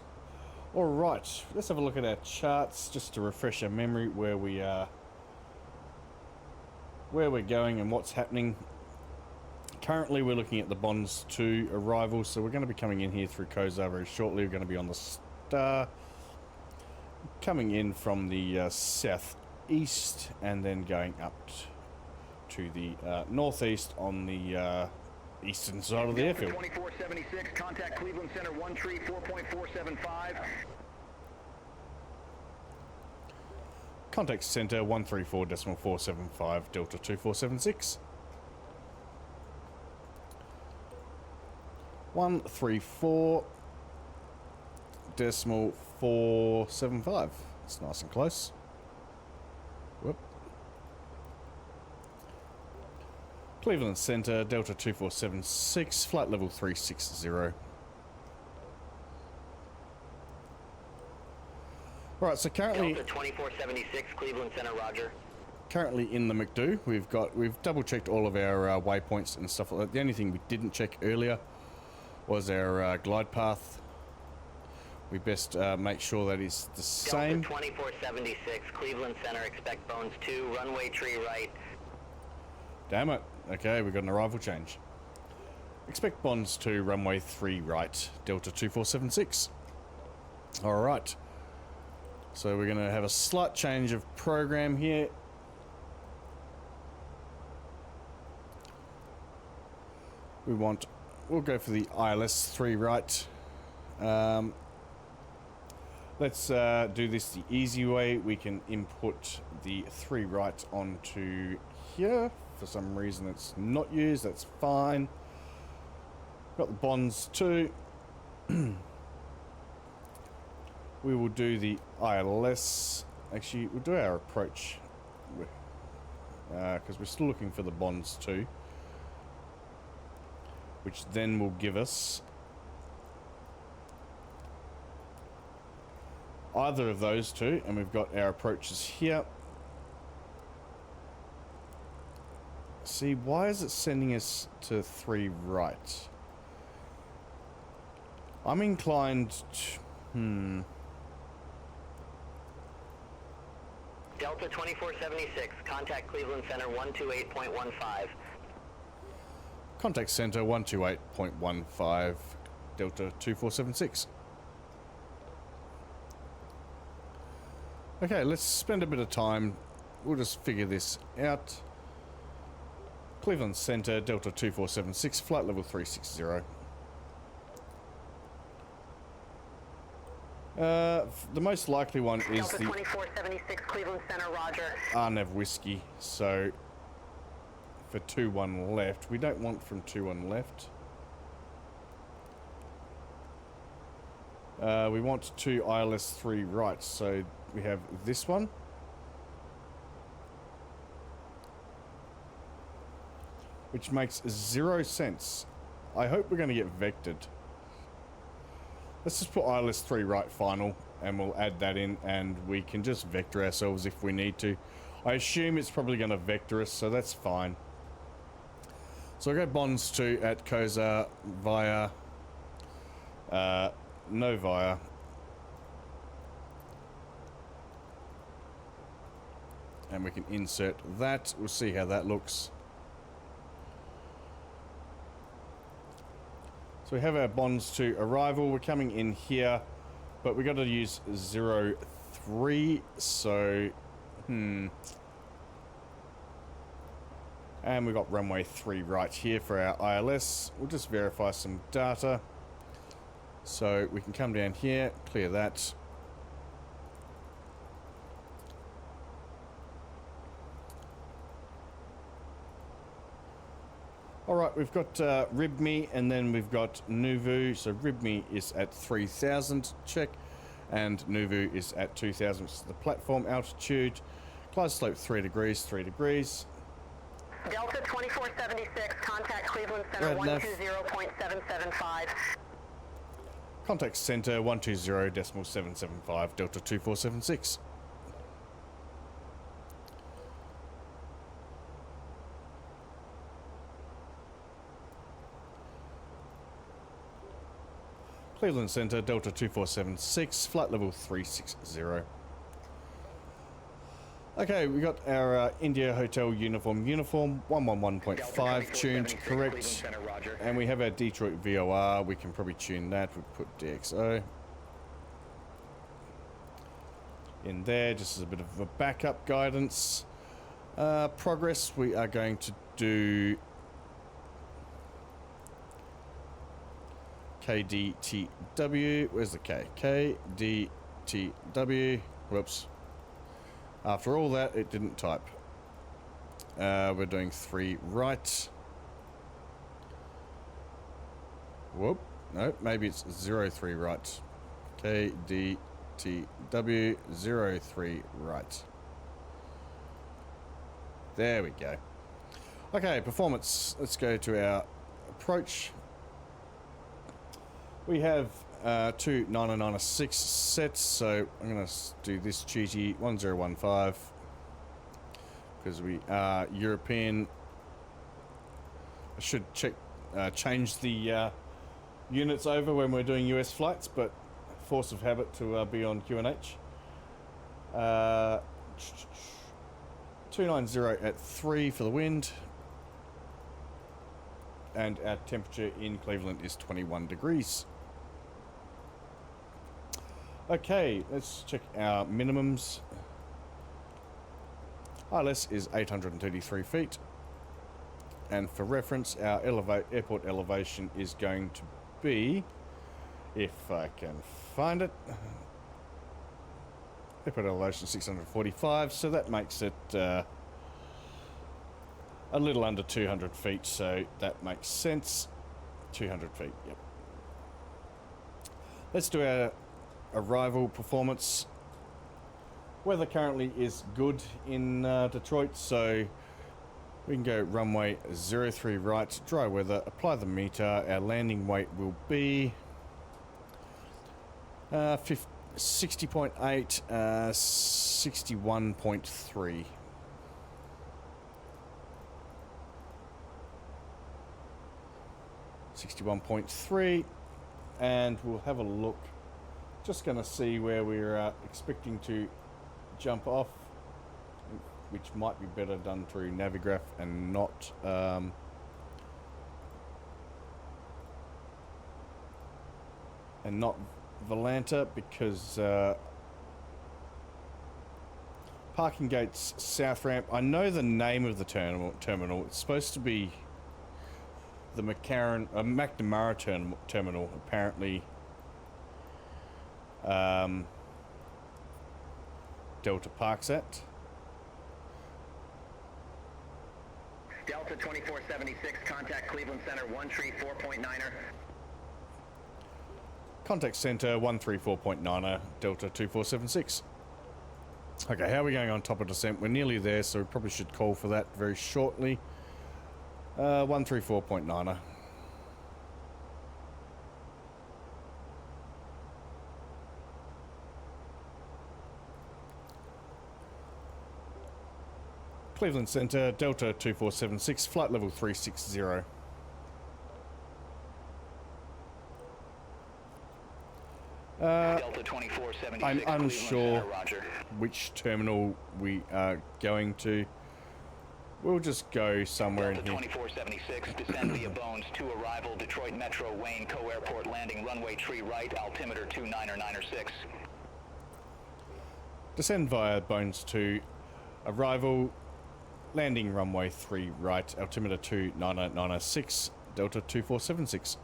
Alright, let's have a look at our charts just to refresh our memory where we are, where we're going and what's happening. Currently we're looking at the Bonds 2 arrival, so we're going to be coming in here through KOZAR very shortly. We're going to be on the Star, coming in from the southeast and then going up to the northeast on the eastern side of the airfield. 2476, contact Cleveland Center 134.475. Contact center 134.475 Delta 2476. 134.475. It's nice and close. Whoop. Cleveland Center, Delta 2476, flight level 360. Right, so currently Delta 2476, Cleveland Center, roger. Currently in the McDo, we've double checked all of our waypoints and stuff like that. The only thing we didn't check earlier was our glide path. We best make sure that is the same. Delta 2476, Cleveland Center, expect Bones 2, runway tree right. Damn it. Okay, we've got an arrival change. Expect Bonds 2, runway 3 right, Delta 2476. Alright. So we're going to have a slight change of program here. We'll go for the ILS 3 right. Let's do this the easy way. We can input the 3 right onto here. For some reason it's not used, that's fine. Got the Bonds 2. We will do the ILS. Actually, we'll do our approach. Because we're still looking for the Bonds 2. Which then will give us either of those two. And we've got our approaches here. See, why is it sending us to 3 right? I'm inclined to... Delta 2476, contact Cleveland Center 128.15. Contact center 128.15 Delta 2476. Okay, let's spend a bit of time. We'll just figure this out. Cleveland Center, Delta 2476, flight level 360. The most likely one is Delta the 2476, Cleveland Center, roger. RNAV Whiskey. So, for 2-1 left, we don't want from 2-1 left. We want 2 ILS 3 right, so we have this one. Which makes 0 sense. I hope we're going to get vectored. Let's just put ILS 3 right final and we'll add that in and we can just vector ourselves if we need to. I assume it's probably going to vector us, so that's fine. So I'll go Bonds 2 at KOZAR via no via. And we can insert that. We'll see how that looks. So we have our Bonds 2 arrival. We're coming in here, but we got to use 03. So, And we've got runway 3 right here for our ILS. We'll just verify some data. So we can come down here, clear that. Alright, we've got RIBME and then we've got Nuvu. So RIBME is at 3000, check. And Nuvu is at 2000, which is the platform altitude. Close slope 3 degrees, 3 degrees. Delta 2476, contact Cleveland Center 120.775. Contact Center 120.775, Delta 2476. Cleveland Center, Delta 2476, flight level 360. Okay, we got our India Hotel uniform 111.5 tuned correct. And we have our Detroit VOR, we can probably tune that, we'll put DXO in there just as a bit of a backup guidance. Progress, we are going to do KDTW, where's the K? KDTW, whoops. After all that, it didn't type. We're doing 3 right. Whoop, no, maybe it's 03 right. KDTW 03 right. There we go. Okay, performance. Let's go to our approach. We have 2 996 sets, so I'm going to do this cheaty 1015 because we are European. I should change the units over when we're doing US flights, but force of habit to be on QNH. 290 at 3 for the wind, and our temperature in Cleveland is 21 degrees. Okay, let's check our minimums. ILS is 833 feet. And for reference, our airport elevation is going to be, if I can find it, airport elevation 645, so that makes it a little under 200 feet, so that makes sense. 200 feet, yep. Let's do our arrival performance. Weather currently is good in Detroit, so we can go runway 03 right, dry weather, apply the meter. Our landing weight will be 60.8, 61.3. 61.3, and we'll have a look. Just going to see where we're expecting to jump off, which might be better done through Navigraph and not Volanta, because parking gates south ramp. I know the name of the terminal. It's supposed to be the McNamara terminal, apparently. Delta parks at. Delta 2476, contact Cleveland Center 134.9er. Contact Center 134.9er, Delta 2476. Okay, how are we going on top of descent? We're nearly there, so we probably should call for that very shortly. 134.9er. Cleveland Center, Delta 2476, flight level 360. Delta 2476, I'm unsure Roger. which terminal we are going to. We'll just go somewhere Delta in here. 2476, descend via Bones to arrival, Detroit Metro, Wayne Co Airport landing, runway tree right, altimeter 2996. Descend via Bones to arrival. landing runway 3 right, altimeter 29906, Delta 2476.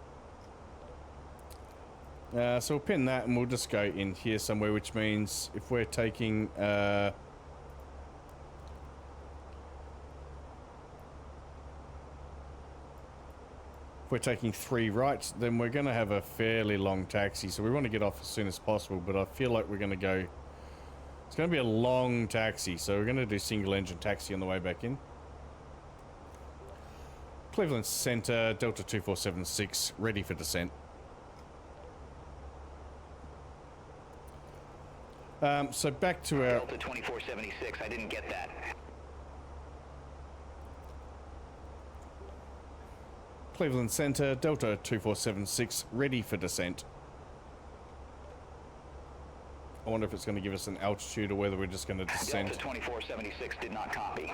So we'll pin that and we'll just go in here somewhere, which means if we're taking if we're taking 3 right, then we're going to have a fairly long taxi, so we want to get off as soon as possible, but I feel like we're going to go, it's going to be a long taxi, so we're going to do single engine taxi on the way back in. Cleveland Center, Delta 2476, ready for descent. So back to our... Delta 2476, I didn't get that. Cleveland Center, Delta 2476, ready for descent. I wonder if it's going to give us an altitude or whether we're just going to descend. Delta 2476 did not copy.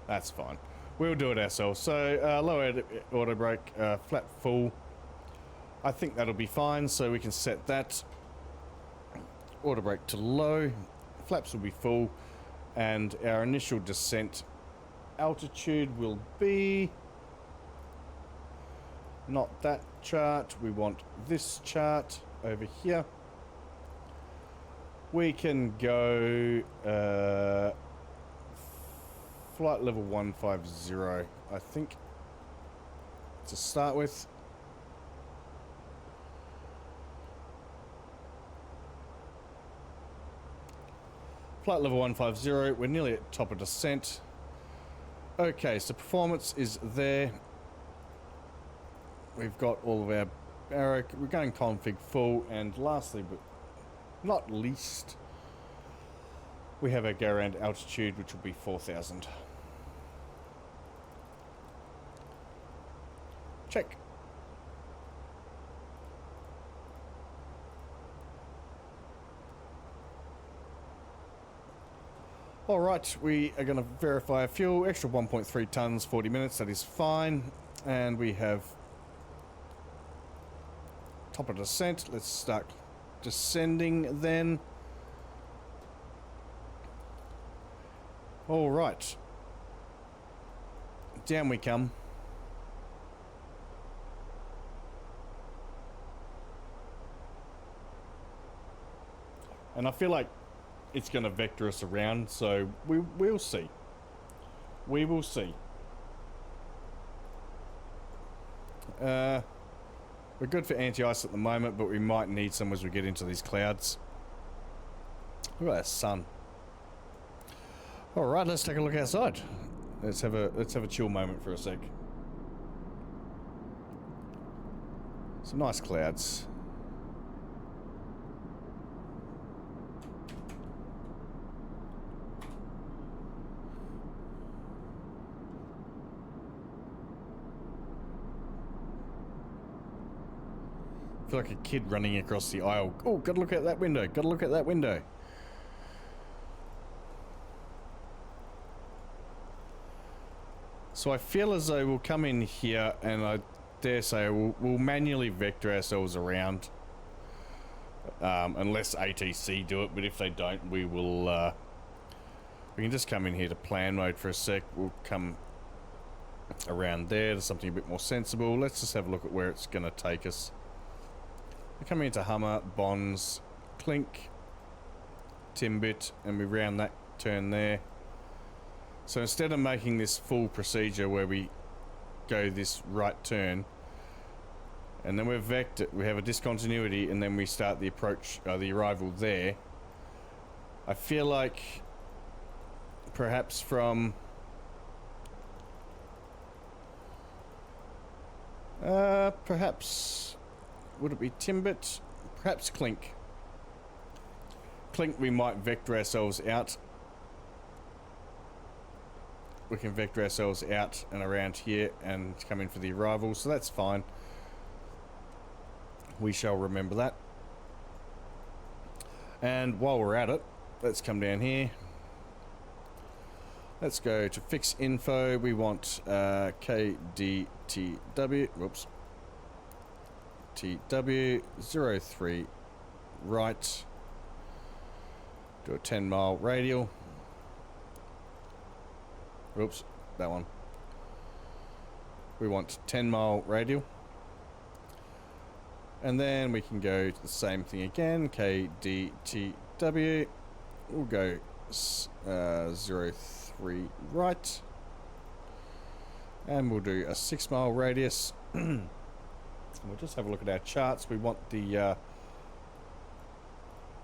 That's fine. We'll do it ourselves. So low auto brake, flap full. I think that'll be fine, so we can set that. Auto brake to low, flaps will be full, and our initial descent altitude will be not that chart, we want this chart over here. We can go flight level 150, I think, to start with. Flight level 150, we're nearly at top of descent. Okay, so performance is there. We've got all of our arrow, we're going config full, and lastly but not least, we have our go around altitude, which will be 4,000. Check. Alright, we are going to verify our fuel. Extra 1.3 tons, 40 minutes, that is fine. And we have top of descent. Let's start descending then. Alright. Down we come. And I feel like it's going to vector us around, so we'll see. We will see. We're good for anti-ice at the moment, but we might need some as we get into these clouds. Look at that sun. All right, let's take a look outside. Let's have a chill moment for a sec. Some nice clouds. I feel like a kid running across the aisle. Oh, gotta look at that window. Gotta look at that window. So I feel as though we'll come in here and I dare say we'll manually vector ourselves around. Unless ATC do it, but if they don't, we will... we can just come in here to plan mode for a sec. We'll come around there to something a bit more sensible. Let's just have a look at where it's going to take us. We're coming into Hummer, Bonds, Clink, Timbit, and we round that turn there. So instead of making this full procedure where we go this right turn, and then we're vector, we have a discontinuity, and then we start the approach, the arrival there. I feel like perhaps from perhaps would it be Timbit? Perhaps Clink. Clink, we might vector ourselves out. We can vector ourselves out and around here and come in for the arrival, so that's fine. We shall remember that. And while we're at it, let's come down here. Let's go to fix info. We want KDTW. Whoops. TW03 right. Do a 10-mile radial. Oops, that one. We want 10-mile radial. And then we can go to the same thing again, KDTW. We'll go 03 right. And we'll do a 6-mile radius. And we'll just have a look at our charts. We want the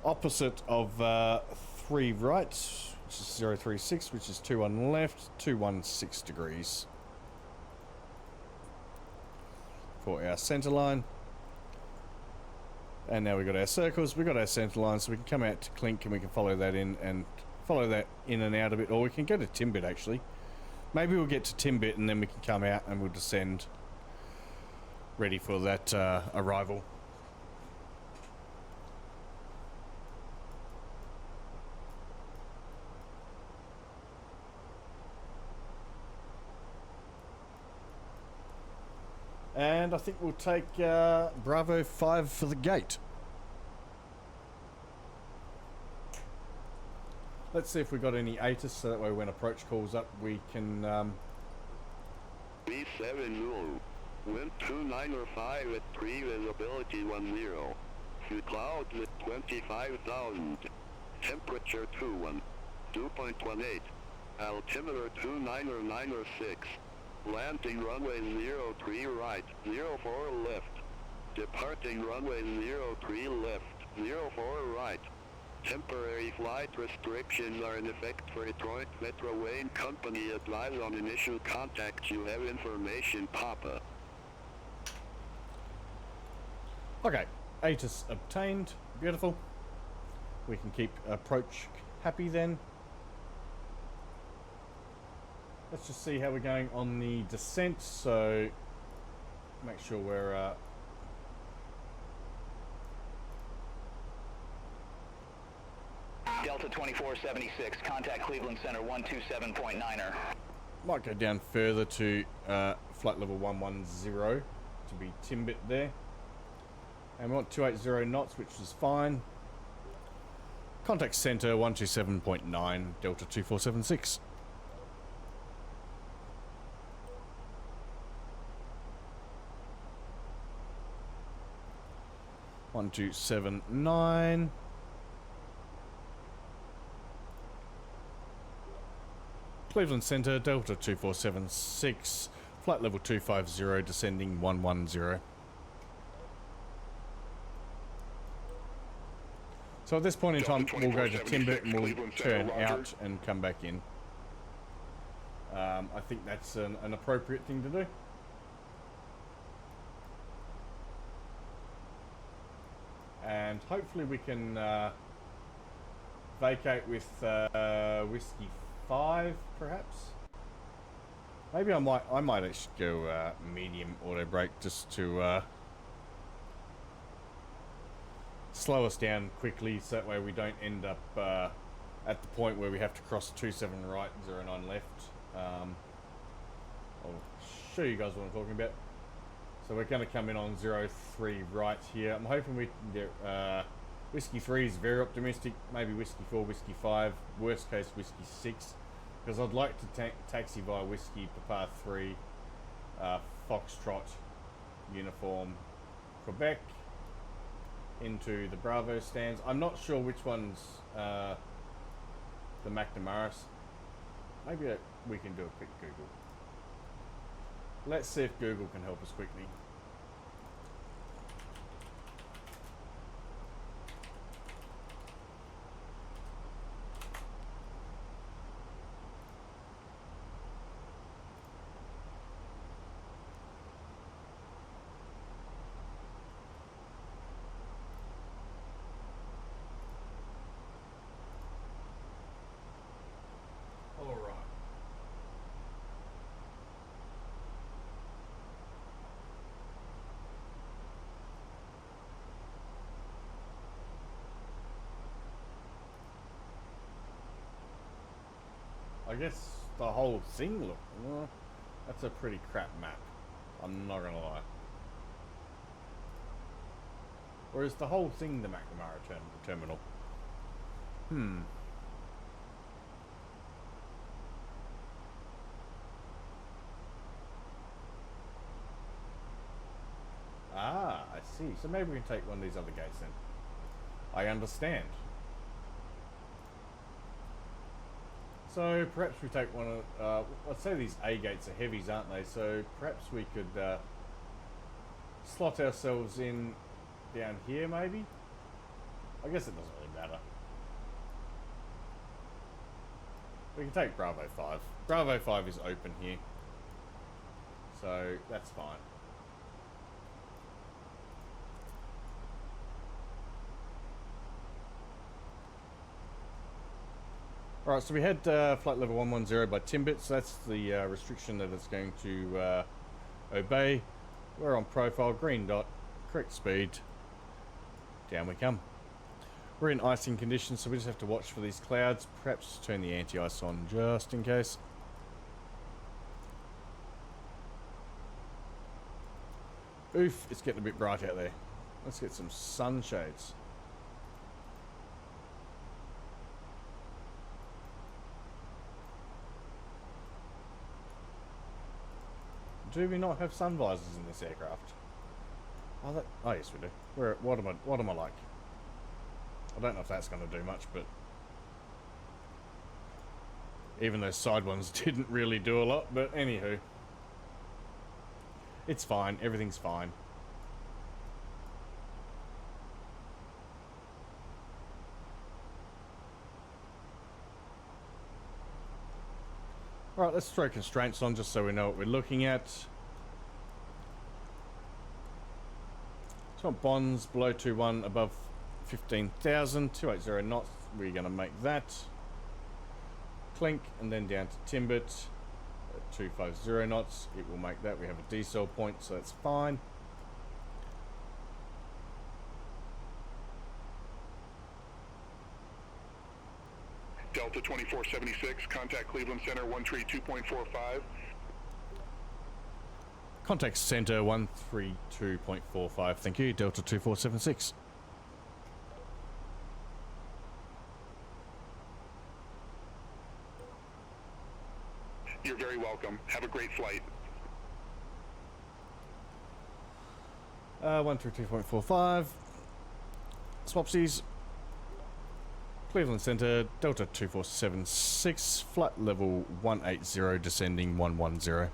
opposite of 3 right, which is 036, which is 21 left, 216 degrees for our center line. And now we've got our circles, we've got our center line, so we can come out to Clink and we can follow that in and out a bit, or we can go to Timbit actually. Maybe we'll get to Timbit and then we can come out and we'll descend ready for that arrival. And I think we'll take Bravo 5 for the gate. Let's see if we got any ATIS, so that way when approach calls up, we can... B7 Zulu. Wind 295 at pre-visibility 10. Few clouds at 25,000. Temperature 2.18. Altimeter 2996. Landing runway 03 right, 04 left. Departing runway 03 left, 04 right. Temporary flight restrictions are in effect for Detroit Metro Wayne Company. Advise on initial contact. You have information, Papa. Okay, ATIS obtained. Beautiful. We can keep approach happy then. Let's just see how we're going on the descent, so make sure we're Delta 2476, contact Cleveland Center 127.9er. might go down further to flight level 110 to be Timbit there. And we want 280 knots, which is fine. Contact center 127.9, Delta 2476. One, 2, 7, 9. Cleveland Center, Delta 2476, flight level 250, descending 110. So at this point in time, we'll go to Timbit and we'll turn out and come back in. I think that's an appropriate thing to do. And hopefully we can vacate with Whiskey 5, perhaps. Maybe I might actually go medium auto brake just to slow us down quickly, so that way we don't end up at the point where we have to cross 27 right, 09 left. I'll show you guys what I'm talking about. So we're going to come in on 03 right here. I'm hoping we can get Whiskey 3 is very optimistic. Maybe Whiskey 4, Whiskey 5, worst case Whiskey 6. Because I'd like to taxi via Whiskey Papa 3, Foxtrot, Uniform, Quebec, into the Bravo stands. I'm not sure which one's the McNamara's. Maybe we can do a quick Google. Let's see if Google can help us quickly. I guess the whole thing, look, that's a pretty crap map. I'm not gonna lie. Or is the whole thing the McNamara terminal? see. So maybe we can take one of these other gates then. I understand. So perhaps we take one of, let's say these A gates are heavies, aren't they? So perhaps we could slot ourselves in down here maybe? I guess it doesn't really matter. We can take Bravo 5. Bravo 5 is open here. So that's fine. Alright, so we had flight level 110 by Timbit, so that's the restriction that it's going to obey. We're on profile, green dot, correct speed. Down we come. We're in icing conditions, so we just have to watch for these clouds. Perhaps turn the anti-ice on just in case. Oof, it's getting a bit bright out there. Let's get some sunshades. Do we not have sun visors in this aircraft? Oh, oh yes, we do. What am I like? I don't know if that's going to do much, but even those side ones didn't really do a lot. But anywho, it's fine. Everything's fine. Alright, let's throw constraints on just so we know what we're looking at. So on bonds below 21, above 15,000, 280 knots, we're going to make that. Clink, and then down to Timbit at 250 knots, it will make that. We have a decel point, so that's fine. Delta 2476, contact Cleveland Center 132.45. Contact Center 132.45, thank you, Delta 2476. You're very welcome. Have a great flight. 132.45. Swapsies. Cleveland Center, Delta 2476, flight level 180, descending 110.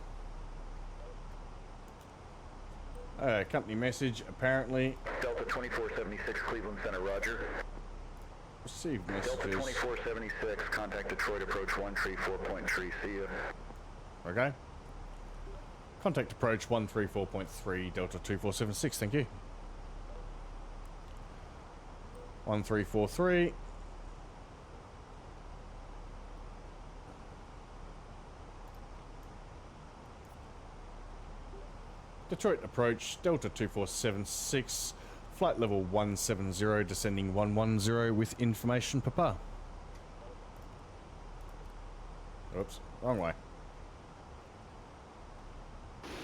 Company message, apparently. Delta 2476, Cleveland Center, roger. Received messages. Delta 2476, contact Detroit approach 134.3, see ya. Okay. Contact approach 134.3, Delta 2476, thank you. 1343. Detroit approach, Delta 2476, flight level 170, descending 110 with information, Papa. Oops, wrong way.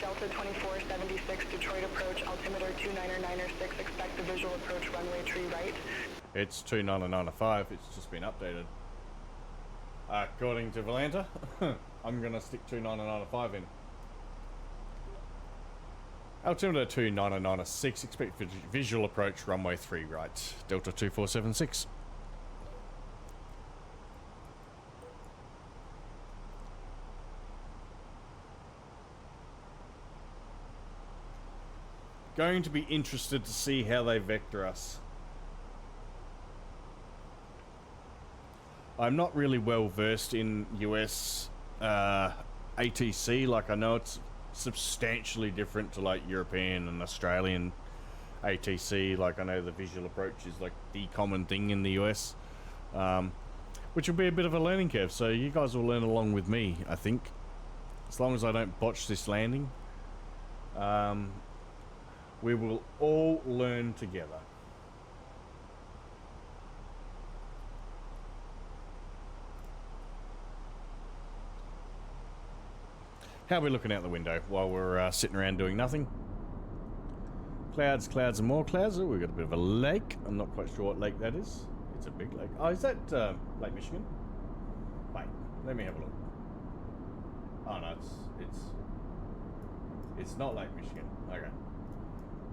Delta 2476, Detroit approach, altimeter 29906, expect the visual approach runway tree right. It's 29905, it's just been updated. According to Valanta, I'm going to stick 29905 in. Altimeter 29906, expect visual approach runway 3 right, Delta 2476. Going to be interested to see how they vector us. I'm not really well versed in US ATC, like I know it's substantially different to like European and Australian ATC. Like I know the visual approach is like the common thing in the US, which will be a bit of a learning curve, so you guys will learn along with me, I think, as long as I don't botch this landing. We will all learn together. How are we looking out the window while we're sitting around doing nothing? Clouds, clouds, and more clouds. Oh, we've got a bit of a lake. I'm not quite sure what lake that is. It's a big lake. Oh, is that Lake Michigan? Wait, let me have a look. Oh no, it's not Lake Michigan. Okay.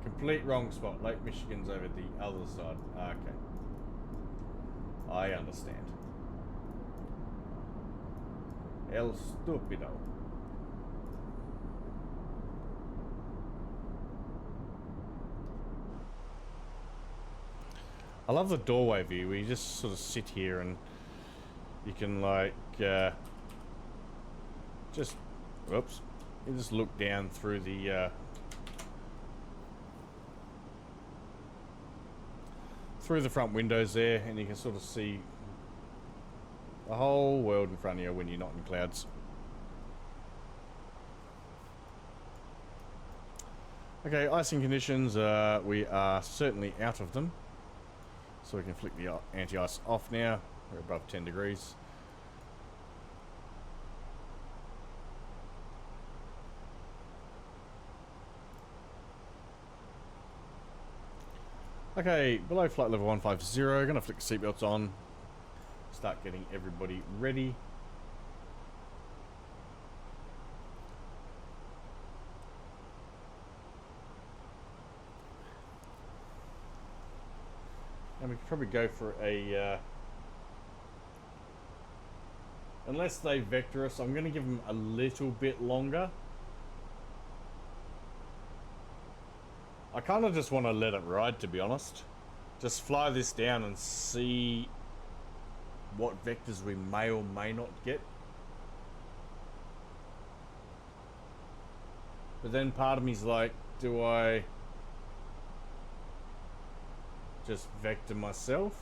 Complete wrong spot. Lake Michigan's over the other side. Okay. I understand. El Stupido. I love the doorway view where you just sort of sit here and you can like just whoops, you just look down through the front windows there, and you can sort of see the whole world in front of you when you're not in clouds. Okay, icing conditions, we are certainly out of them. So we can flick the anti-ice off now. We're above 10 degrees. Okay, below flight level 150, gonna flick the seatbelts on. Start getting everybody ready. And we could probably go for a, unless they vector us, I'm going to give them a little bit longer. I kind of just want to let it ride, to be honest. Just fly this down and see what vectors we may or may not get. But then part of me's like, do I just vector myself?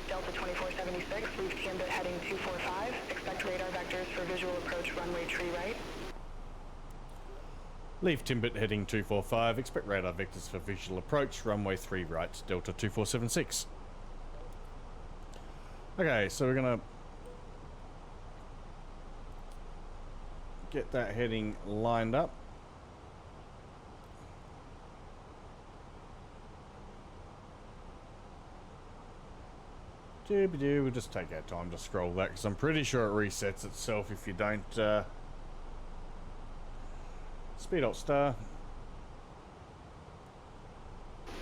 Delta 2476, leave Tiambit heading 245. Expect radar vectors for visual approach runway tree right. Leave Timbit heading 245. Expect radar vectors for visual approach. Runway 3 right, Delta 2476. Okay, so we're going to get that heading lined up. We'll just take our time to scroll that because I'm pretty sure it resets itself if you don't... Speed alt star.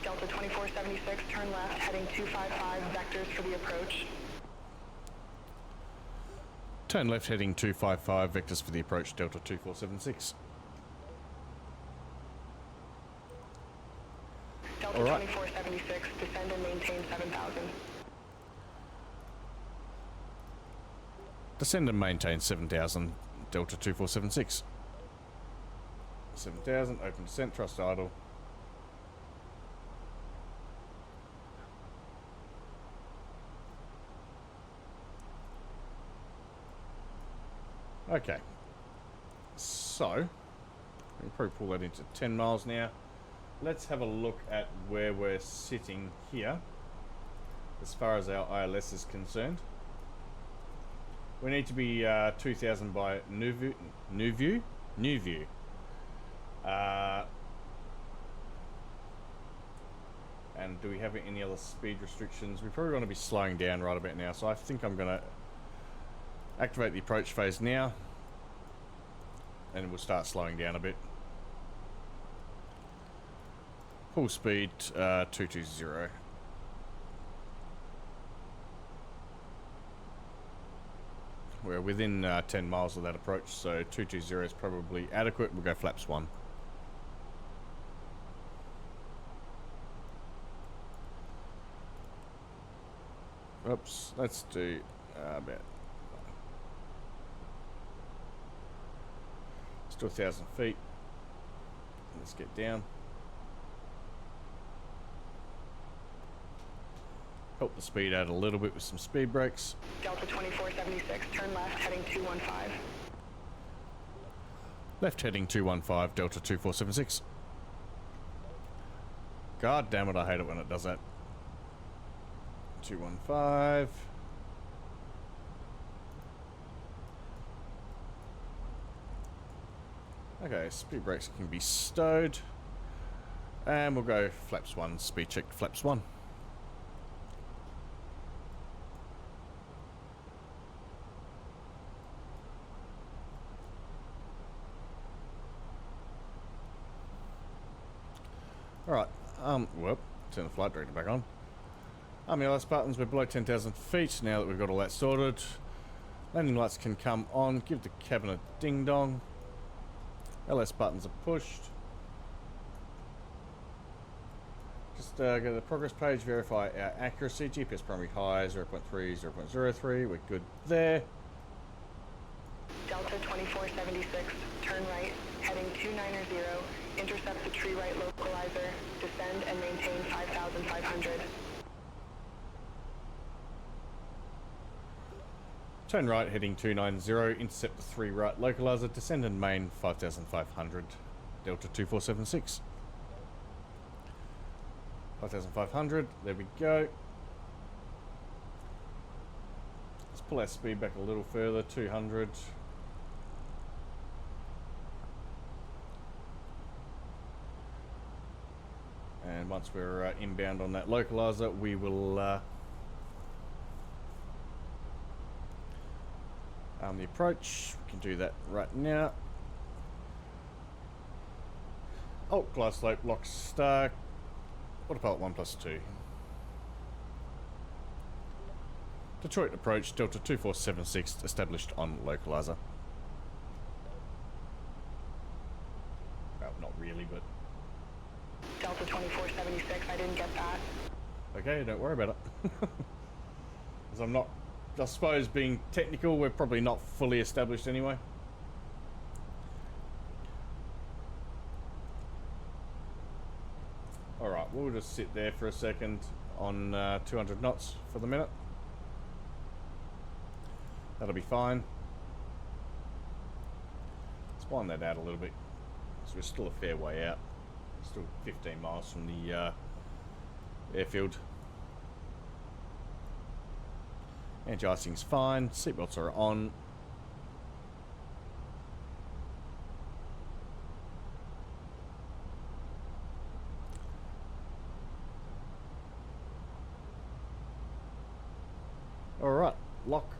Delta 2476, turn left, heading 255, vectors for the approach. Turn left, heading 255, vectors for the approach, Delta 2476. Delta 2476, descend and maintain 7000. Descend and maintain 7000, Delta 2476. 7000, open descent, trust idle. Okay. So, we can probably pull that into 10 miles now. Let's have a look at where we're sitting here as far as our ILS is concerned. We need to be 2000 by new view. And do we have any other speed restrictions? We probably want to be slowing down right about now, so I think I'm going to activate the approach phase now, and we'll start slowing down a bit. Full speed 220. We're within 10 miles of that approach, so 220 is probably adequate. We'll go flaps 1. Oops, let's do about... Let's do 1,000 feet. Let's get down. Help the speed out a little bit with some speed brakes. Delta 2476, turn left, heading 215. Left heading 215, Delta 2476. God damn it, I hate it when it does that. 215. Okay, speed brakes can be stowed. And we'll go flaps 1, speed check flaps 1. Alright, whoop, turn the flight director back on. LS buttons, we're below 10,000 feet now that we've got all that sorted. Landing lights can come on, give the cabin a ding dong. LS buttons are pushed. Just go to the progress page, verify our accuracy. GPS primary high, 0.3, 0.03, we're good there. Delta 2476, turn right, heading 290, intercept the tree right localizer, descend and maintain 5,500. Turn right, heading 290, intercept the 3 right localizer, descend and main 5,500, Delta 2476. 5,500, there we go. Let's pull our speed back a little further, 200. And once we're inbound on that localizer, we will arm the approach. We can do that right now. Alt glide slope, lock star, autopilot 1+2. Detroit approach, Delta 2476, established on localizer. Well, not really, but... Delta 2476, I didn't get that. Okay, don't worry about it. Because I'm not... I suppose being technical, we're probably not fully established anyway. Alright, we'll just sit there for a second on 200 knots for the minute. That'll be fine. Let's wind that out a little bit. So we're still a fair way out. Still 15 miles from the airfield. Anti-icing's fine. Seatbelts are on. Alright, lock.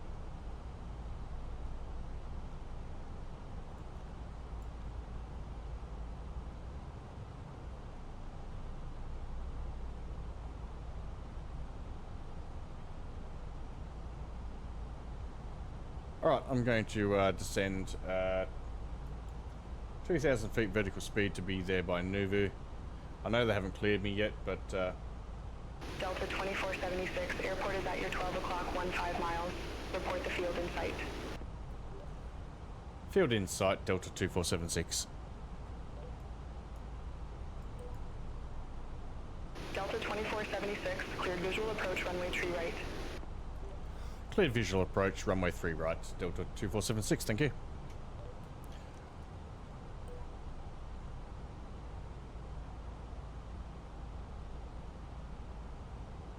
Alright, I'm going to descend 2,000 feet vertical speed to be there by Nuvu. I know they haven't cleared me yet, but... Delta 2476, airport is at your 12 o'clock, 15 miles. Report the field in sight. Field in sight, Delta 2476. Delta 2476, cleared visual approach, runway tree right. Cleared visual approach, runway 3 right, Delta 2476, thank you.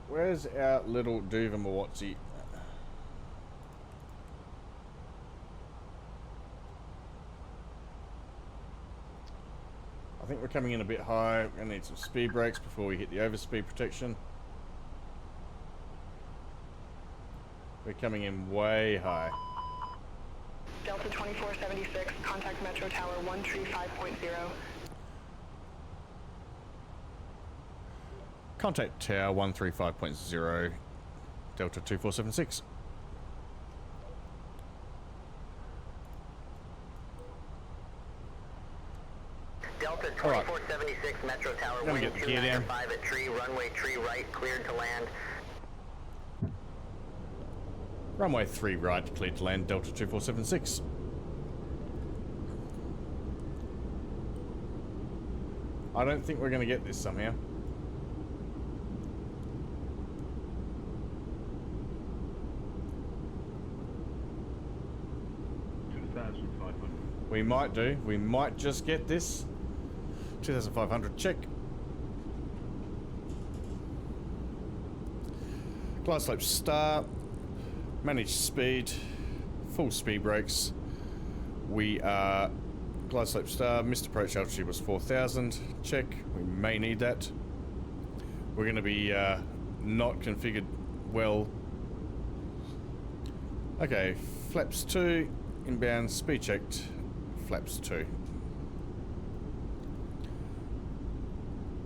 Where's our little Duvamawatsi? I think we're coming in a bit high. We're going to need some speed brakes before we hit the overspeed protection. We're coming in way high. Delta 2476, contact Metro Tower 135.0. Contact Tower 135.0, Delta 2476. Delta 2476, Metro Tower, Let me wind get the gear down. 295 at tree, runway tree right, cleared to land. Runway 3 right, cleared to land, Delta 2476. I don't think we're going to get this somehow. We might do. We might just get this. 2,500, check. Glide slope start. Manage speed. Full speed brakes. We are glide slope star, missed approach altitude was 4,000. Check, we may need that. We're going to be not configured well. Okay, flaps 2, inbound, speed checked, flaps 2.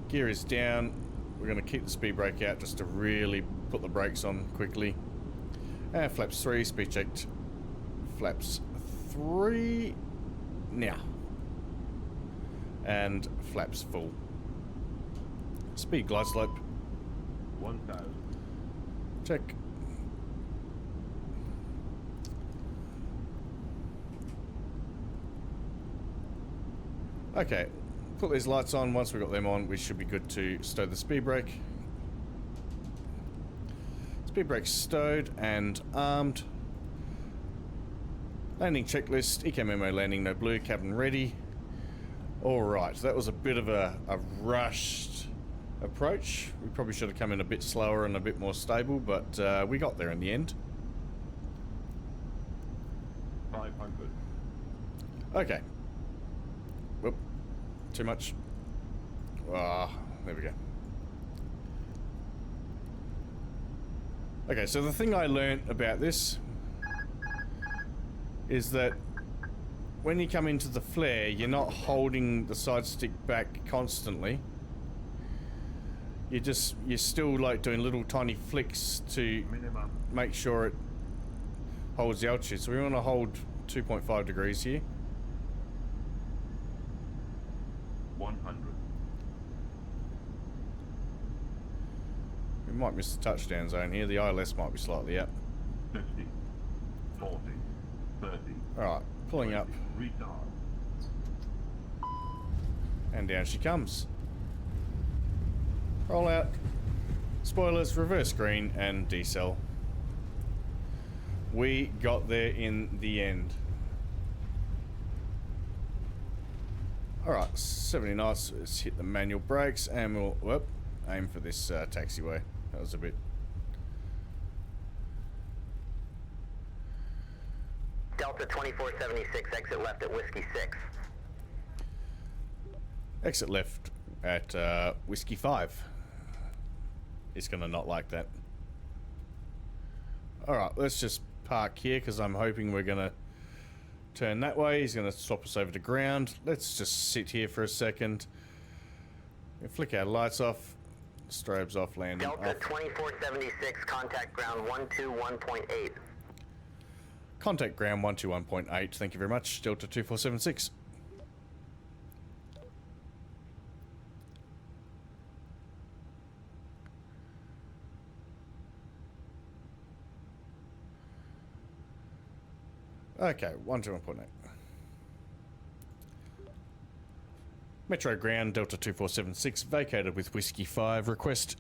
Gear is down. We're going to keep the speed brake out just to really put the brakes on quickly. And flaps 3, speed checked, flaps 3 now. And flaps full. Speed glide slope. 1,000. Check. Okay, put these lights on. Once we've got them on, we should be good to stow the speed brake. Speed brake stowed and armed. Landing checklist, ECA memo landing, no blue, cabin ready. Alright, that was a bit of a rushed approach. We probably should have come in a bit slower and a bit more stable, but we got there in the end. 500. Okay. Whoop. Too much. Ah, there we go. Okay, so the thing I learnt about this is that when you come into the flare, you're not holding the side stick back constantly. You're still like doing little tiny flicks to make sure it holds the altitude. So we want to hold 2.5 degrees here. 100. We might miss the touchdown zone here. The ILS might be slightly up. 50. 40. 30. Alright, pulling up. Retard. And down she comes. Roll out. Spoilers, reverse green, and decel. We got there in the end. Alright, 70 knots. Let's hit the manual brakes and we'll whoop, aim for this taxiway. That was a bit. Delta 2476, exit left at Whiskey 6. Exit left at Whiskey 5. He's gonna not like that. Alright, let's just park here because I'm hoping we're gonna turn that way. He's gonna swap us over to ground. Let's just sit here for a second. We'll flick our lights off. Strobes off, landing Delta off. 2476, contact ground 121.8. Contact ground 121.8. Thank you very much. Delta 2476. Okay, 121.8. Metro ground Delta 2476 vacated with Whiskey 5. Request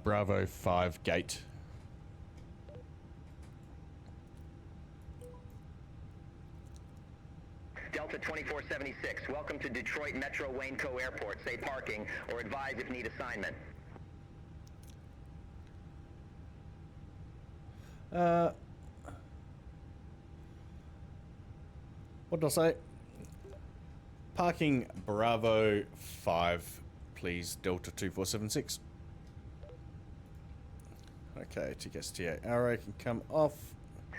Bravo 5 gate. Delta 2476, welcome to Detroit Metro Wayne Co Airport. Say parking or advise if need assignment. What did I say? Parking Bravo 5, please, Delta 2476. Okay, TKSTA arrow can come off.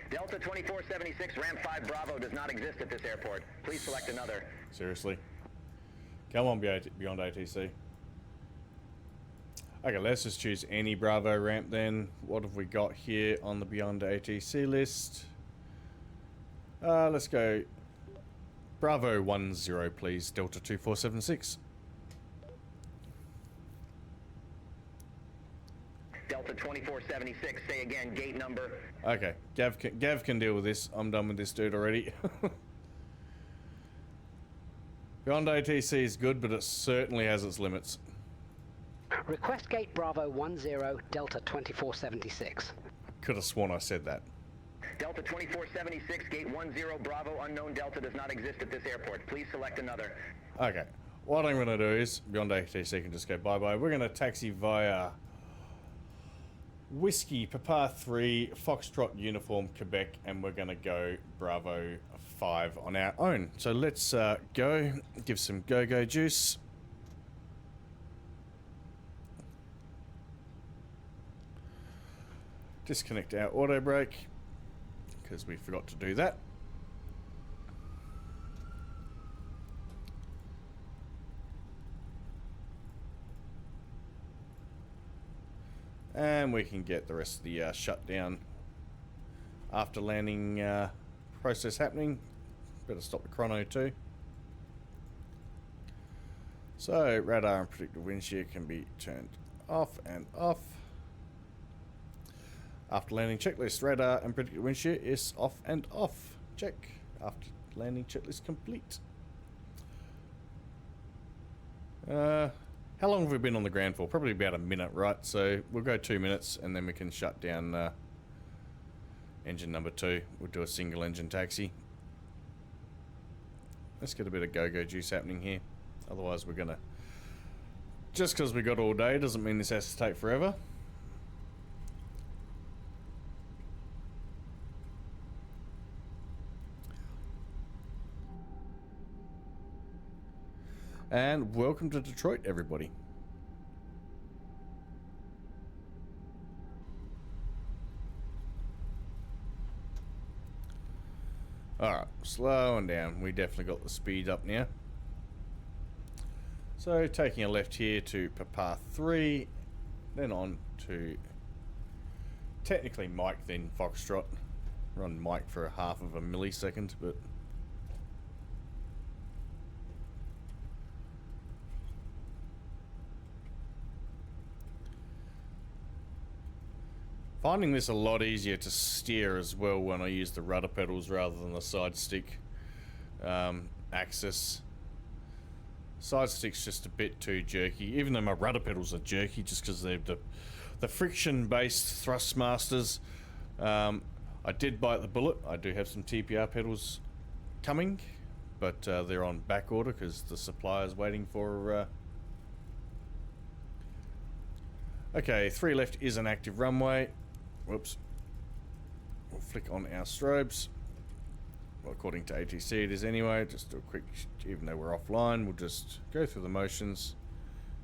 Delta 2476, Ram 5 Bravo does not exist at this airport. Please select another. Seriously? Come on, beyond ATC. Okay, let's just choose any Bravo ramp then. What have we got here on the Beyond ATC list? Let's go Bravo 10, please, Delta 2476. Delta 2476, say again, gate number. Okay, Gav can deal with this. I'm done with this dude already. Beyond ATC is good, but it certainly has its limits. Request gate Bravo 10, Delta 2476. Could have sworn I said that. Delta 2476, gate 10 Bravo, unknown Delta does not exist at this airport. Please select another. Okay, what I'm going to do is, Beyond ATC can just go bye-bye. We're going to taxi via Whiskey, Papa 3, Foxtrot, Uniform, Quebec, and we're going to go Bravo 5 on our own. So let's go, give some go-go juice. Disconnect our auto brake, because we forgot to do that. And we can get the rest of the shutdown after landing process happening. Better stop the chrono too. So radar and predicted wind shear can be turned off and off. After landing checklist, radar and predicted wind shear is off and off. Check. After landing checklist complete. How long have we been on the ground for? Probably about a minute, right? So we'll go 2 minutes and then we can shut down engine number 2. We'll do a single engine taxi. Let's get a bit of go-go juice happening here. Otherwise we're gonna... Just because we got all day doesn't mean this has to take forever. And welcome to Detroit, everybody. Alright, slowing down. We definitely got the speed up now. So, taking a left here to Papa 3, then on to technically Mike, then Foxtrot. We're on Mike for a half of a millisecond, but... Finding this a lot easier to steer as well when I use the rudder pedals rather than the side stick axis. Side stick's just a bit too jerky, even though my rudder pedals are jerky just because they're the friction-based thrustmasters. I did bite the bullet. I do have some TPR pedals coming, but they're on back order because the supplier's waiting for... Okay, 3 left is an active runway. Whoops. We'll flick on our strobes. Well, according to ATC it is anyway. Just do a quick, even though we're offline, we'll just go through the motions.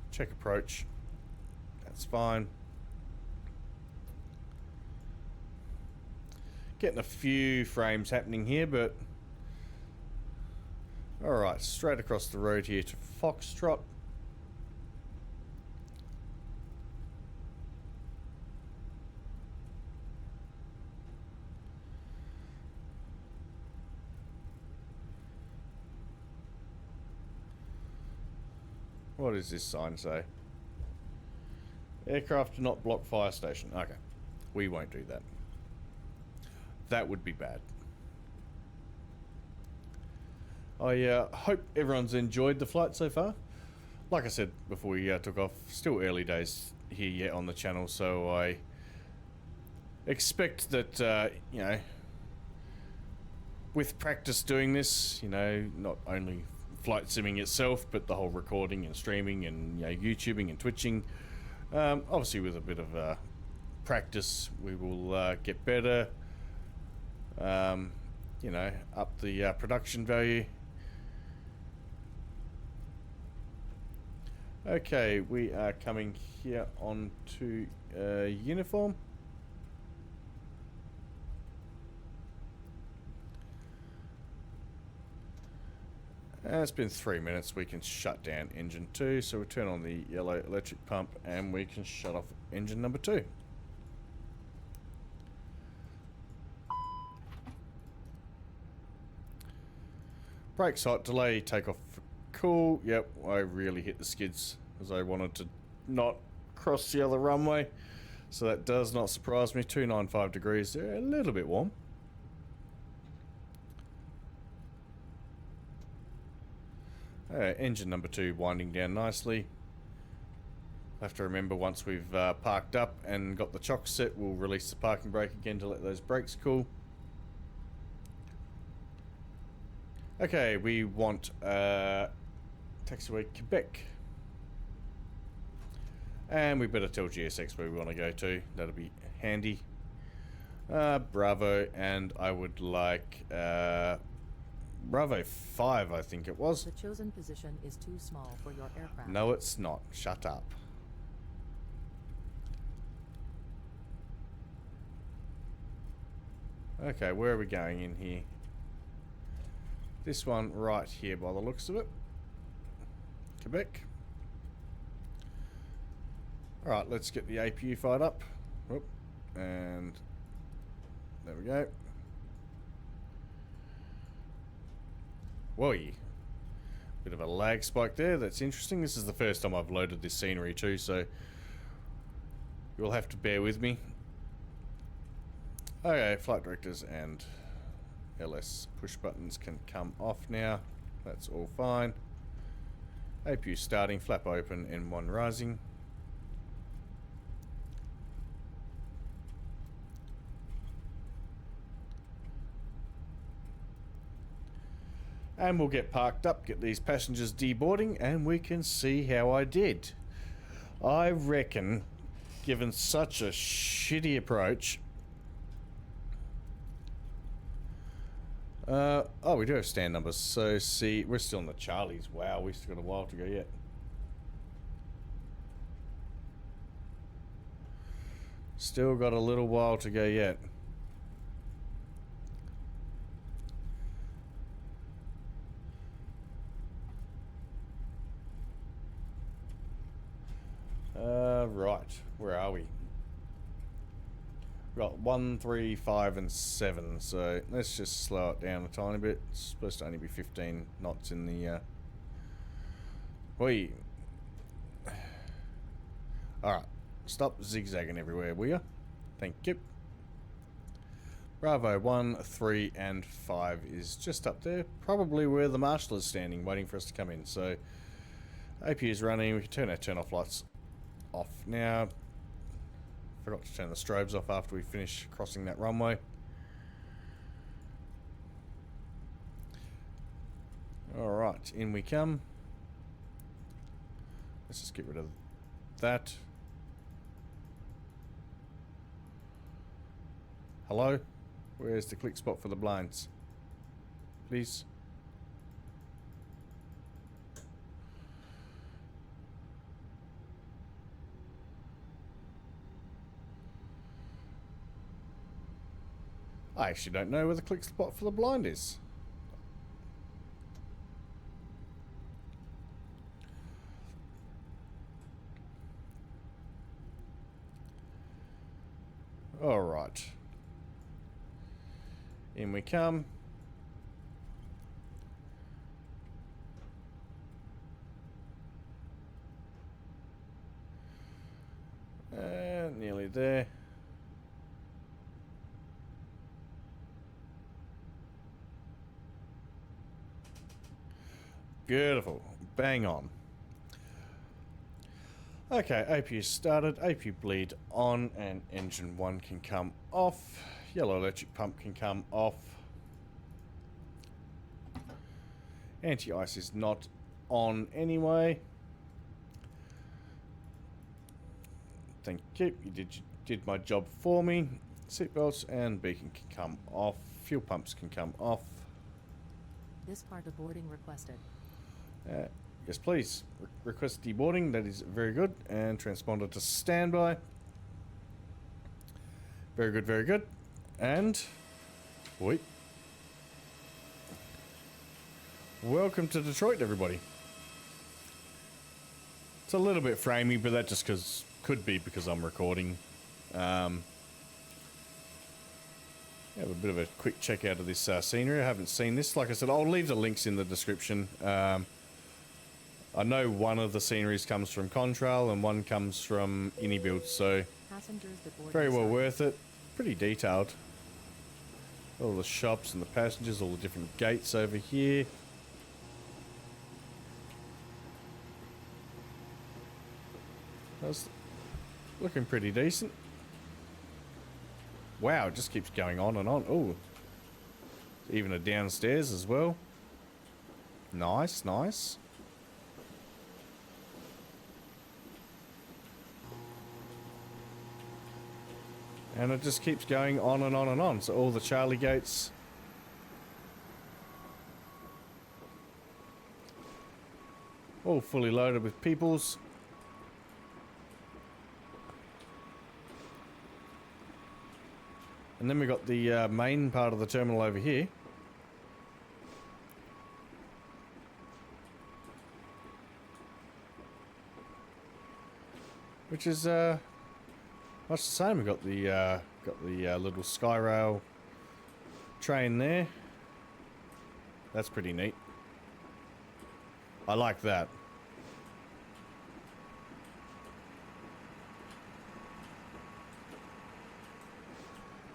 Check approach. That's fine. Getting a few frames happening here, but... Alright, straight across the road here to Foxtrot. What does this sign say? Aircraft do not block fire station. Okay. We won't do that. That would be bad. I hope everyone's enjoyed the flight so far. Like I said before we took off, still early days here yet on the channel, so I expect that, you know, with practice doing this, you know, not only flight simming itself, but the whole recording and streaming and, you know, YouTubing and Twitching. Obviously, with a bit of practice, we will get better. You know, up the production value. Okay, we are coming here on to uniform. It's been 3 minutes. We can shut down engine 2, so we turn on the yellow electric pump and we can shut off engine number 2. Brakes hot, delay takeoff cool. Yep, I really hit the skids as I wanted to not cross the other runway, so that does not surprise me. 295 degrees, they're a little bit warm. Engine number 2 winding down nicely. I have to remember once we've parked up and got the chock set, we'll release the parking brake again to let those brakes cool. Okay, we want taxiway Quebec. And we better tell GSX where we want to go to. That'll be handy. Bravo, and I would like Bravo 5, I think it was. The chosen position is too small for your aircraft. No, it's not. Shut up. Okay, where are we going in here? This one right here by the looks of it. Quebec. Alright, let's get the APU fired up. Whoop. And there we go. Whoa. Bit of a lag spike there. That's interesting. This is the first time I've loaded this scenery too, so you'll have to bear with me. Okay, flight directors and LS push buttons can come off now. That's all fine. APU starting, flap open, N1 rising. And we'll get parked up, get these passengers deboarding, and we can see how I did. I reckon, given such a shitty approach... oh, we do have stand numbers. So, see, we're still in the Charlies. Wow, we've still got a while to go yet. Still got a little while to go yet. Right, where are we? We've got 1, 3, 5, and 7, so let's just slow it down a tiny bit. It's supposed to only be 15 knots in the, Alright, stop zigzagging everywhere, will ya? Thank you. Bravo 1, 3, and 5 is just up there, probably where the marshal is standing, waiting for us to come in, so APU is running. We can turn our turn-off lights off now. Forgot to turn the strobes off after we finish crossing that runway. Alright, in we come. Let's just get rid of that. Hello? Where's the click spot for the blinds? Please? I actually don't know where the click spot for the blind is. Alright. In we come. And nearly there. Beautiful. Bang on. Okay, APU started, APU bleed on, and engine 1 can come off. Yellow electric pump can come off. Anti-ice is not on anyway. Thank you. You did my job for me. Seatbelts and beacon can come off. Fuel pumps can come off. This part of boarding requested. Yes, please. Request deboarding. That is very good. And transponder to standby. Very good, very good. And... wait. Welcome to Detroit, everybody. It's a little bit framey, but that just could be because I'm recording. Have a bit of a quick check out of this scenery. I haven't seen this. Like I said, I'll leave the links in the description. I know one of the sceneries comes from Contrail and one comes from Inibuild, so very well worth it. Pretty detailed. All the shops and the passengers, all the different gates over here. That's looking pretty decent. Wow, it just keeps going on and on. Oh, even a downstairs as well. Nice, nice. And it just keeps going on and on and on. So all the Charlie gates. All fully loaded with peoples. And then we got the main part of the terminal over here. Which is much the same. We got the little Skyrail train there. That's pretty neat. I like that.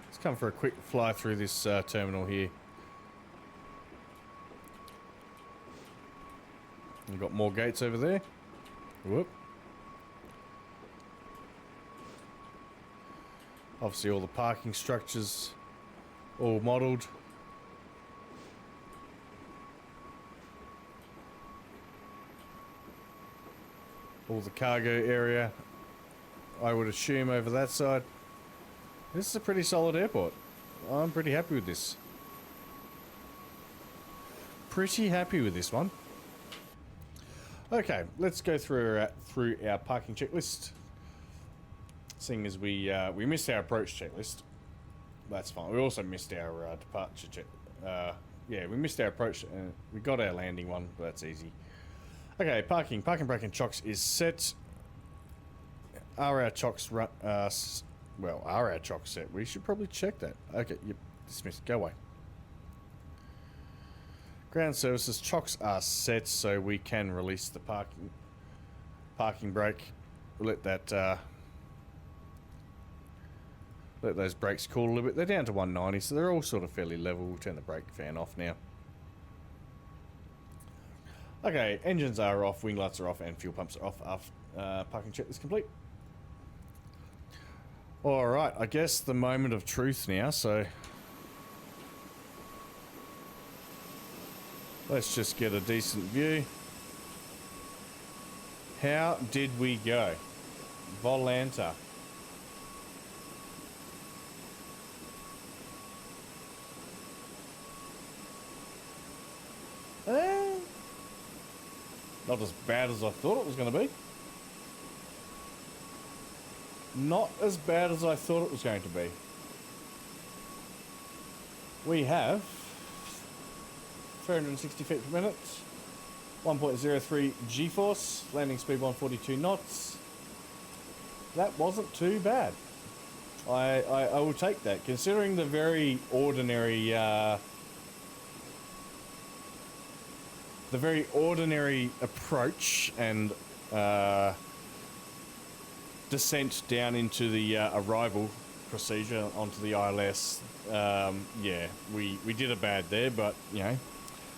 Let's come for a quick fly through this terminal here. We've got more gates over there. Whoop. Obviously all the parking structures all modelled. All the cargo area, I would assume, over that side. This is a pretty solid airport. I'm pretty happy with this. Pretty happy with this one. Okay, let's go through our parking checklist. Seeing as we missed our approach checklist, that's fine. We also missed our departure check. Yeah, we missed our approach. We got our landing one, but that's easy. Okay, parking brake and chocks is set. Are our chocks well, are our chocks set? We should probably check that. Okay, yep, dismissed. Go away. Ground services chocks are set, so we can release the parking brake. We'll let that let those brakes cool a little bit. They're down to 190, so they're all sort of fairly level. We'll turn the brake fan off now. Okay, engines are off, wing lights are off, and fuel pumps are off. Parking checklist complete. Alright, I guess the moment of truth now, so let's just get a decent view. How did we go? Volanta. Not as bad as I thought it was going to be. Not as bad as I thought it was going to be. We have 360 feet per minute, 1.03 G-force, landing speed 142 knots. That wasn't too bad. I will take that, considering the very ordinary approach and descent down into the arrival procedure onto the ILS. Yeah, we did a bad there, but you know,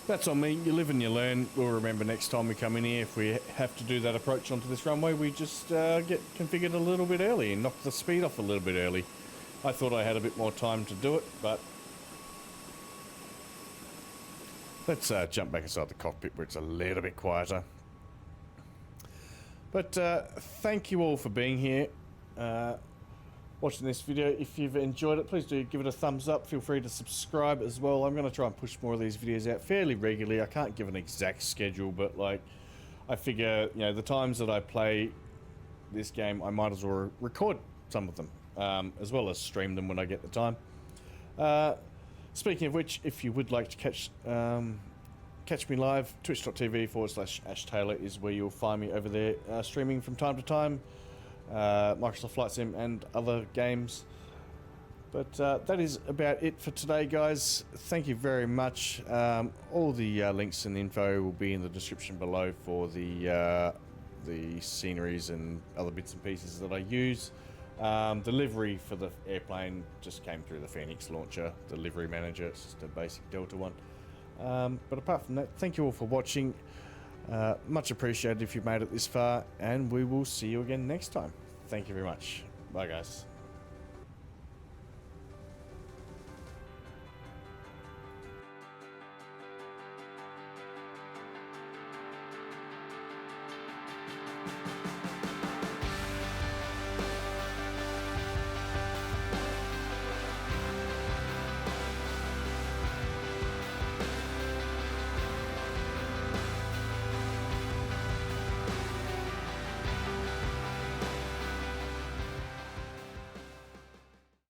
that's on me. You live and you learn. We'll remember next time we come in here, if we have to do that approach onto this runway, we just get configured a little bit early and knock the speed off a little bit early. I thought I had a bit more time to do it, but let's jump back inside the cockpit where it's a little bit quieter. But thank you all for being here, watching this video. If you've enjoyed it, please do give it a thumbs up. Feel free to subscribe as well. I'm going to try and push more of these videos out fairly regularly. I can't give an exact schedule, but like, I figure, you know, the times that I play this game, I might as well record some of them, as well as stream them when I get the time. Speaking of which, if you would like to catch me live, twitch.tv/AshTaylor is where you'll find me over there, streaming from time to time, Microsoft Flight Sim and other games. But that is about it for today, guys. Thank you very much. All the links and info will be in the description below for the sceneries and other bits and pieces that I use. Delivery for the airplane just came through the Fenix launcher, delivery manager. It's just a basic Delta one. But apart from that, thank you all for watching. Much appreciated if you've made it this far, and we will see you again next time. Thank you very much. Bye, guys.